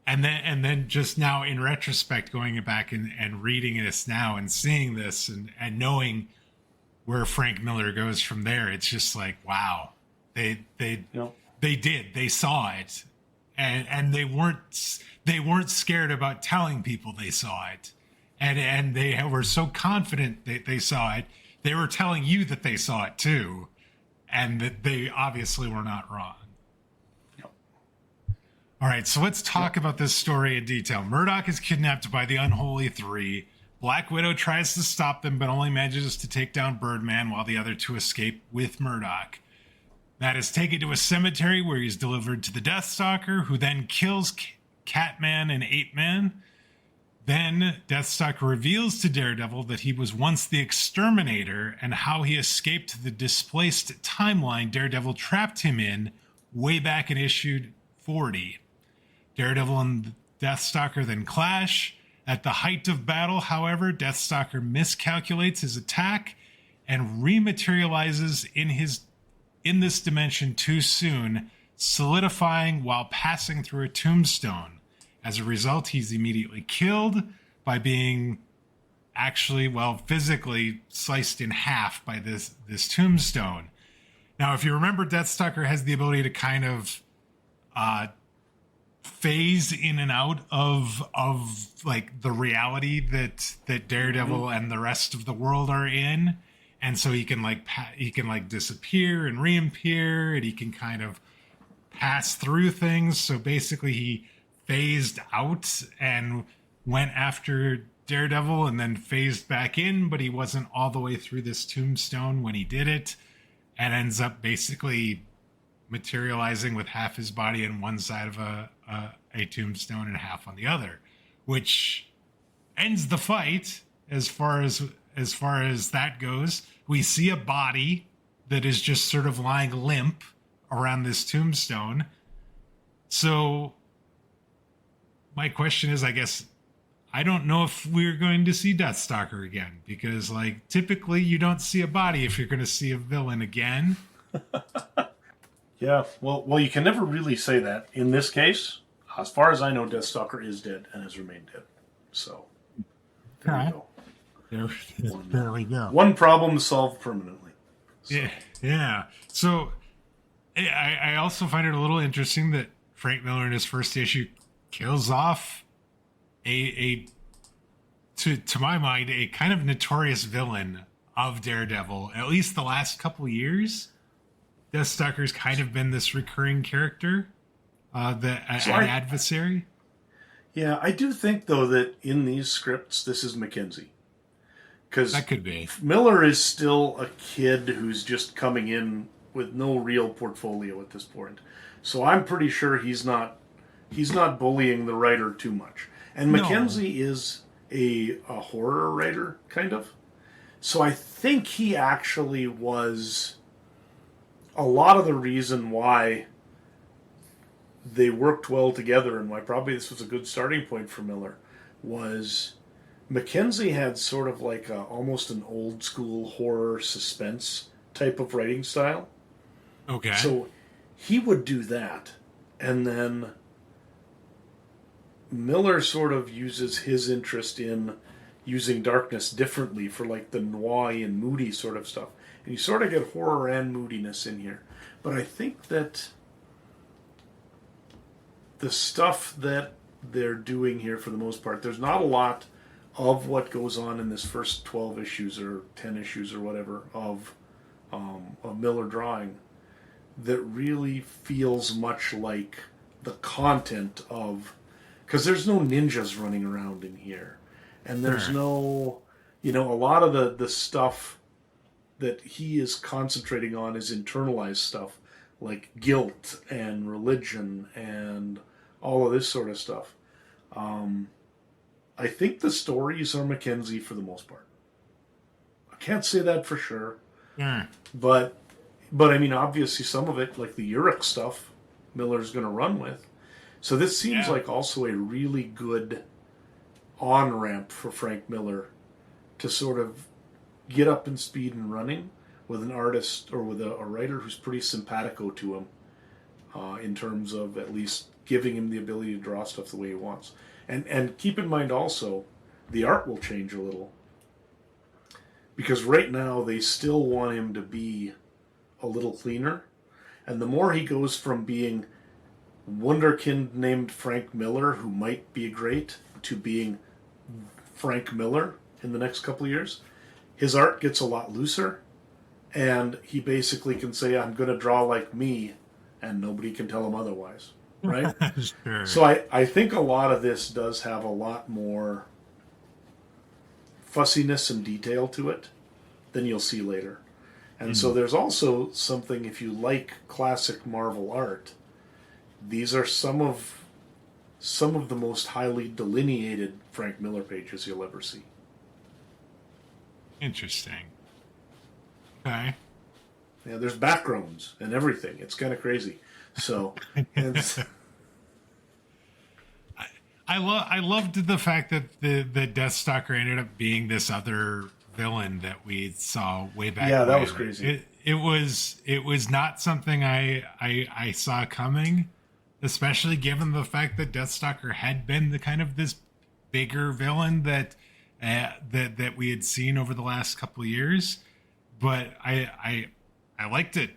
and then just now in retrospect going back and reading this now and seeing this and knowing where Frank Miller goes from there, it's just like, wow, they saw it, and they weren't scared about telling people they saw it, and they were so confident that they saw it. They were telling you that they saw it too, and that they obviously were not wrong. All right, so let's talk about this story in detail. Murdock is kidnapped by the Unholy Three. Black Widow tries to stop them, but only manages to take down Birdman while the other two escape with Murdock. Matt is taken to a cemetery where he's delivered to the Deathstalker, who then kills Catman and Ape-Man. Then Deathstalker reveals to Daredevil that he was once the Exterminator and how he escaped the displaced timeline Daredevil trapped him in way back in issue 40. Daredevil and Deathstalker then clash. At the height of battle, however, Deathstalker miscalculates his attack and rematerializes in this dimension too soon, solidifying while passing through a tombstone. As a result, he's immediately killed by being physically sliced in half by this tombstone. Now, if you remember, Deathstalker has the ability to kind of phase in and out of like the reality that Daredevil and the rest of the world are in, and so he can disappear and reappear, and he can kind of pass through things. So basically, he phased out and went after Daredevil, and then phased back in, but he wasn't all the way through this tombstone when he did it, and ends up basically materializing with half his body on one side of a tombstone and half on the other, which ends the fight as far as that goes. We see a body that is just sort of lying limp around this tombstone. So my question is, I guess, I don't know if we're going to see Deathstalker again, because like typically you don't see a body if you're going to see a villain again. Yeah, well, you can never really say that. In this case, as far as I know, Deathstalker is dead and has remained dead. So, there we go. There we go. One problem solved permanently. So. Yeah. So, I also find it a little interesting that Frank Miller in his first issue kills off to my mind, a kind of notorious villain of Daredevil, at least the last couple years. Deathstalker's kind of been this recurring character, an adversary. Yeah, I do think, though, that in these scripts, this is McKenzie. Because that could be. Miller is still a kid who's just coming in with no real portfolio at this point. So I'm pretty sure he's not bullying the writer too much. And McKenzie is a horror writer, kind of. So I think he actually was a lot of the reason why they worked well together, and why probably this was a good starting point for Miller, was McKenzie had sort of like almost an old school horror suspense type of writing style. Okay. So he would do that, and then Miller sort of uses his interest in using darkness differently for like the noir and moody sort of stuff. And you sort of get horror and moodiness in here. But I think that the stuff that they're doing here, for the most part, there's not a lot of what goes on in this first 12 issues or 10 issues or whatever of Miller drawing that really feels much like the content of... Because there's no ninjas running around in here. And there's no... a lot of the stuff that he is concentrating on is internalized stuff, like guilt and religion and all of this sort of stuff. I think the stories are McKenzie for the most part. I can't say that for sure, but but I mean, obviously, some of it, like the Urich stuff, Miller's going to run with. So this seems like also a really good on ramp for Frank Miller to sort of get up in speed and running with an artist or with a writer who's pretty simpatico to him, in terms of at least giving him the ability to draw stuff the way he wants. And keep in mind also, the art will change a little. Because right now they still want him to be a little cleaner. And the more he goes from being wunderkind named Frank Miller, who might be great, to being Frank Miller in the next couple of years, his art gets a lot looser, and he basically can say, I'm going to draw like me, and nobody can tell him otherwise, right? Sure. So I think a lot of this does have a lot more fussiness and detail to it than you'll see later. And so there's also something, if you like classic Marvel art, these are some of the most highly delineated Frank Miller pages you'll ever see. Interesting. Okay. Yeah, there's backgrounds and everything. It's kind of crazy. So, I loved the fact that the Deathstalker ended up being this other villain that we saw way back. Yeah, that when. was crazy. It was not something I saw coming, especially given the fact that Deathstalker had been the kind of this bigger villain that we had seen over the last couple of years. But I liked it.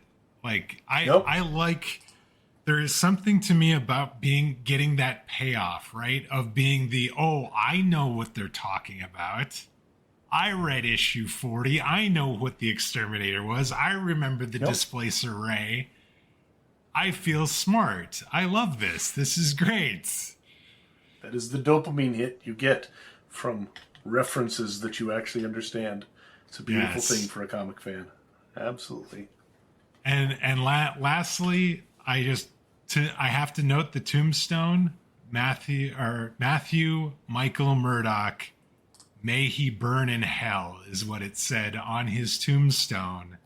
Like I like. There is something to me about getting that payoff, right? Of being I know what they're talking about. I read issue 40. I know what the Exterminator was. I remember the Displacer Ray. I feel smart. I love this. This is great. That is the dopamine hit you get from references that you actually understand. It's a beautiful thing for a comic fan. Absolutely. And lastly, I have to note the tombstone. Matthew Michael Murdock, may he burn in hell, is what it said on his tombstone,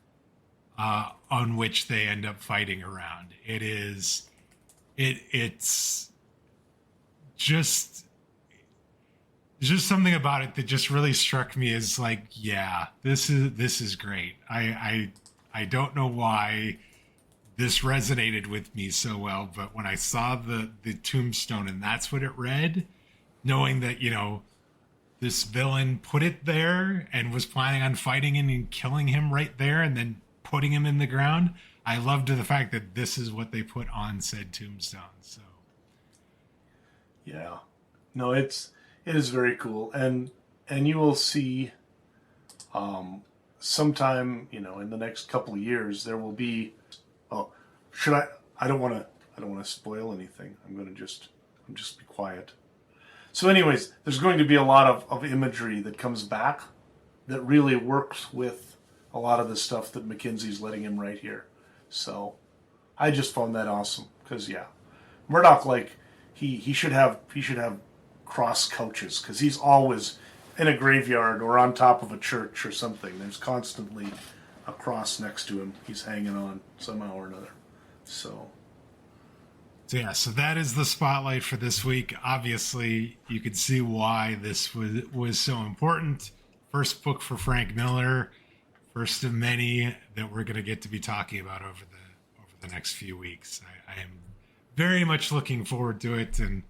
on which they end up fighting around. It's just something about it that just really struck me as like, yeah, this is great. I don't know why this resonated with me so well, but when I saw the tombstone and that's what it read, knowing that, this villain put it there and was planning on fighting him and killing him right there and then putting him in the ground, I loved the fact that this is what they put on said tombstone. So yeah, no, it is very cool, and you will see sometime in the next couple of years there will be. Oh, I don't want to spoil anything. I'm going to just be quiet. So anyways, there's going to be a lot of imagery that comes back that really works with a lot of the stuff that McKenzie's letting him write here. So I just found that awesome because Murdock, like he should have cross couches because he's always in a graveyard or on top of a church or something. There's constantly a cross next to him. He's hanging on somehow or another. So that is the spotlight for this week. Obviously, you could see why this was so important. First book for Frank Miller, first of many that we're going to get to be talking about over the next few weeks. I am very much looking forward to it. And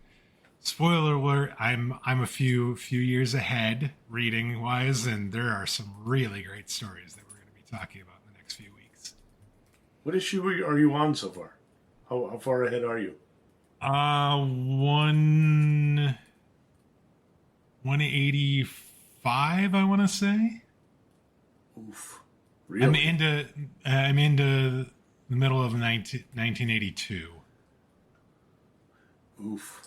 spoiler alert, I'm a few years ahead reading wise, and there are some really great stories that we're going to be talking about in the next few weeks. What issue are you on so far? How far ahead are you? 185, I want to say. Oof. Really? I'm into the middle of 1982. Oof.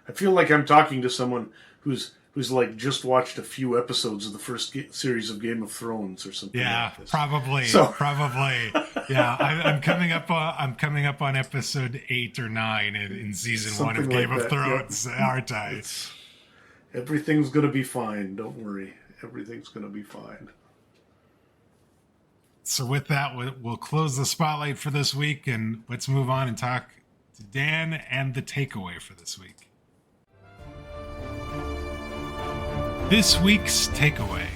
I feel like I'm talking to someone who's like just watched a few episodes of the first series of Game of Thrones or something. Yeah, like this. probably. Yeah, I'm coming up on episode 8 or 9 in season Something 1 of like Game of Thrones, yep. aren't I? Everything's gonna be fine. Don't worry. Everything's gonna be fine. So with that, we'll close the spotlight for this week, and let's move on and talk to Dan and the takeaway for this week. This week's takeaway.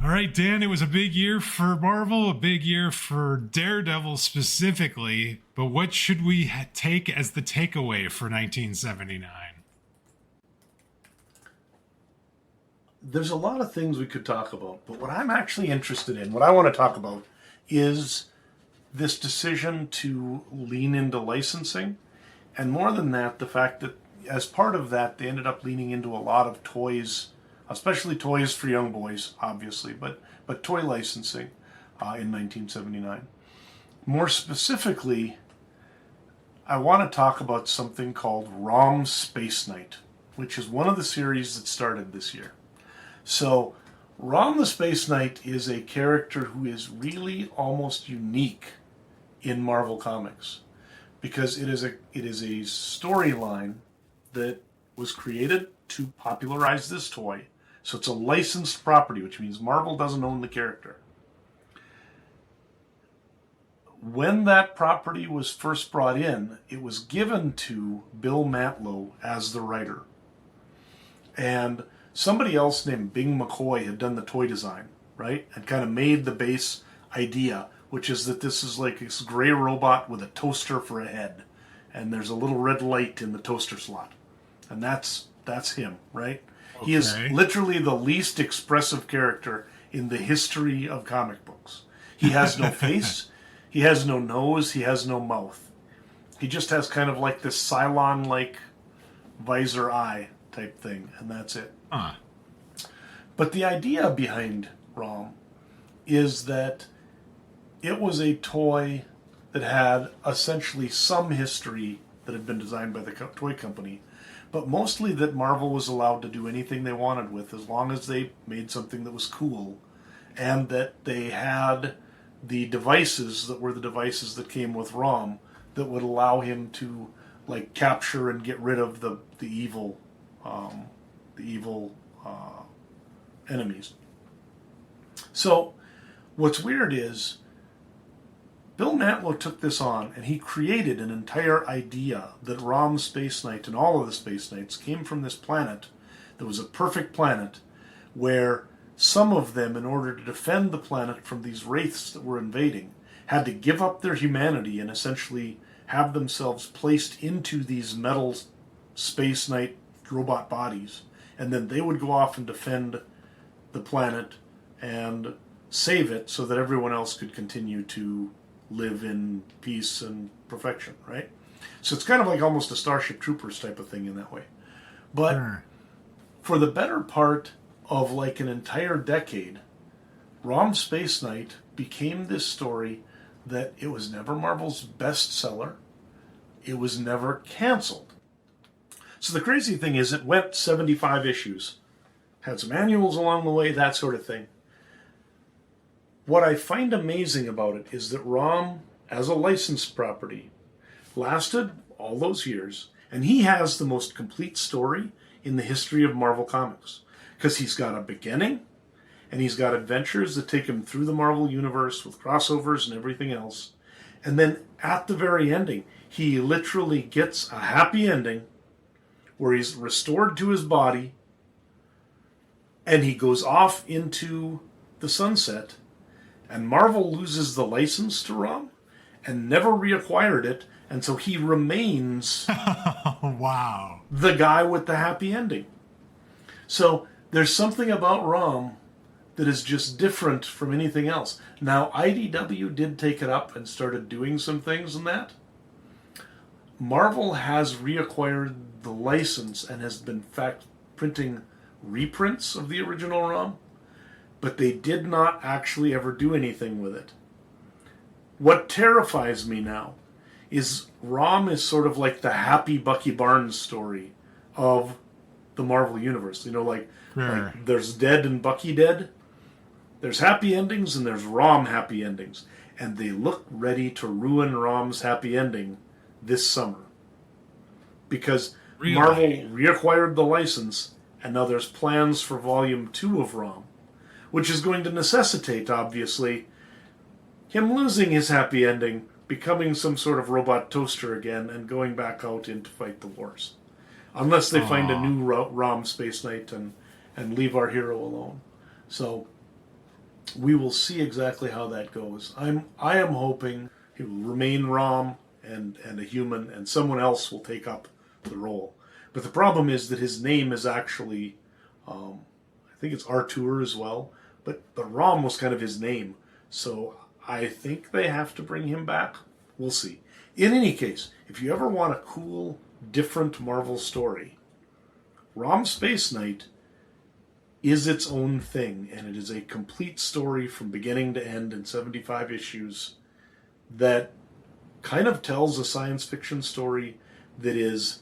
All right, Dan, it was a big year for Marvel, a big year for Daredevil specifically, but what should we take as the takeaway for 1979? There's a lot of things we could talk about, but what I'm actually interested in, what I want to talk about, is this decision to lean into licensing, and more than that, the fact that as part of that, they ended up leaning into a lot of toys, especially toys for young boys, obviously, but toy licensing in 1979. More specifically, I want to talk about something called ROM Space Knight, which is one of the series that started this year. So, Rom the Space Knight is a character who is really almost unique in Marvel Comics, because it is a storyline that was created to popularize this toy. So it's a licensed property, which means Marvel doesn't own the character. When that property was first brought in, it was given to Bill Mantlo as the writer. And somebody else named Bing McCoy had done the toy design, right? And kind of made the base idea, which is that this is like this gray robot with a toaster for a head. And there's a little red light in the toaster slot. And that's him, right? Okay. He is literally the least expressive character in the history of comic books. He has no face, he has no nose, he has no mouth. He just has kind of like this Cylon-like visor eye type thing, and that's it. But the idea behind ROM is that it was a toy that had essentially some history that had been designed by the toy company, but mostly that Marvel was allowed to do anything they wanted with as long as they made something that was cool, and that they had the devices that were the devices that came with ROM that would allow him to like capture and get rid of the evil enemies. So what's weird is Bill Mantlo took this on and he created an entire idea that ROM Space Knight and all of the Space Knights came from this planet that was a perfect planet where some of them, in order to defend the planet from these wraiths that were invading, had to give up their humanity and essentially have themselves placed into these metal Space Knight robot bodies, and then they would go off and defend the planet and save it so that everyone else could continue to live in peace and perfection, right? So it's kind of like almost a Starship Troopers type of thing in that way. But for the better part of like an entire decade, ROM Space Knight became this story that it was never Marvel's bestseller. It was never canceled. So the crazy thing is it went 75 issues. Had some annuals along the way, that sort of thing. What I find amazing about it is that ROM, as a licensed property, lasted all those years, and he has the most complete story in the history of Marvel Comics. Because he's got a beginning, and he's got adventures that take him through the Marvel Universe with crossovers and everything else. And then at the very ending, he literally gets a happy ending where he's restored to his body, and he goes off into the sunset, and Marvel loses the license to ROM and never reacquired it, and so he remains wow, the guy with the happy ending. So there's something about ROM that is just different from anything else. Now, IDW did take it up and started doing some things in that. Marvel has reacquired the license and has been, in fact, printing reprints of the original ROM, but they did not actually ever do anything with it. What terrifies me now is ROM is sort of like the happy Bucky Barnes story of the Marvel Universe. You know, like there's Dead and Bucky Dead. There's happy endings and there's ROM happy endings. And they look ready to ruin ROM's happy ending this summer. Because Marvel reacquired the license, and now there's plans for Volume 2 of ROM, which is going to necessitate, obviously, him losing his happy ending, becoming some sort of robot toaster again, and going back out in to fight the wars. Unless they find a new ROM Space Knight and leave our hero alone. So we will see exactly how that goes. I am hoping he will remain ROM and a human, and someone else will take up the role. But the problem is that his name is actually, I think it's Artur as well, but ROM was kind of his name. So I think they have to bring him back. We'll see. In any case, if you ever want a cool, different Marvel story, ROM Space Knight is its own thing, and it is a complete story from beginning to end in 75 issues that kind of tells a science fiction story that is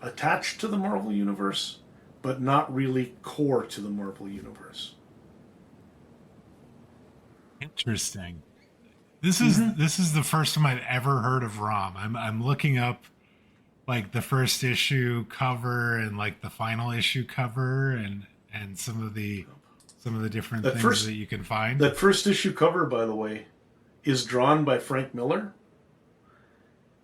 attached to the Marvel Universe, but not really core to the Marvel Universe. Interesting. This is the first time I've ever heard of ROM. I'm looking up like the first issue cover and like the final issue cover and some of the different things that you can find. That first issue cover, by the way, is drawn by Frank Miller.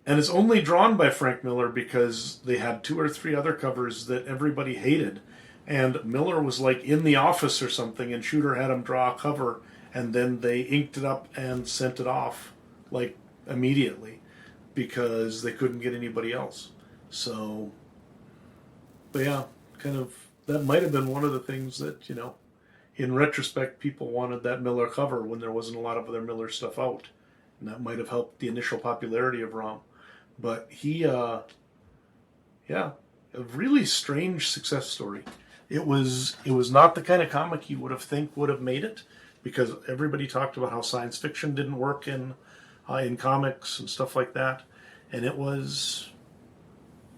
And it's only drawn by Frank Miller because they had 2 or 3 other covers that everybody hated. And Miller was like in the office or something, and Shooter had him draw a cover, and then they inked it up and sent it off like immediately because they couldn't get anybody else. So, but yeah, kind of, that might have been one of the things that, in retrospect, people wanted that Miller cover when there wasn't a lot of other Miller stuff out. And that might have helped the initial popularity of ROM. But he, a really strange success story. It was not the kind of comic you would have made it, because everybody talked about how science fiction didn't work in comics and stuff like that. And it was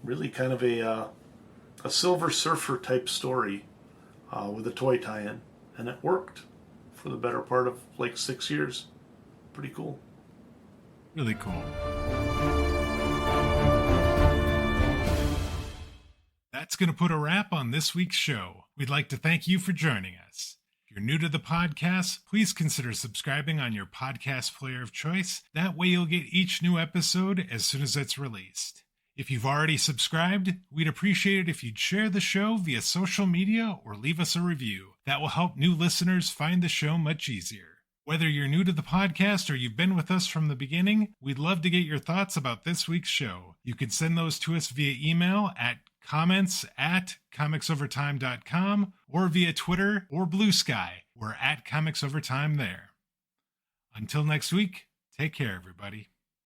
really kind of a Silver Surfer type story with a toy tie-in. And it worked for the better part of like 6 years. Pretty cool. Really cool. That's going to put a wrap on this week's show. We'd like to thank you for joining us. If you're new to the podcast, please consider subscribing on your podcast player of choice. That way you'll get each new episode as soon as it's released. If you've already subscribed, we'd appreciate it if you'd share the show via social media or leave us a review. That will help new listeners find the show much easier. Whether you're new to the podcast or you've been with us from the beginning, we'd love to get your thoughts about this week's show. You can send those to us via email at comments@comicsovertime.com or via Twitter or Blue Sky. We're at Comics Over Time there. Until next week, take care, everybody.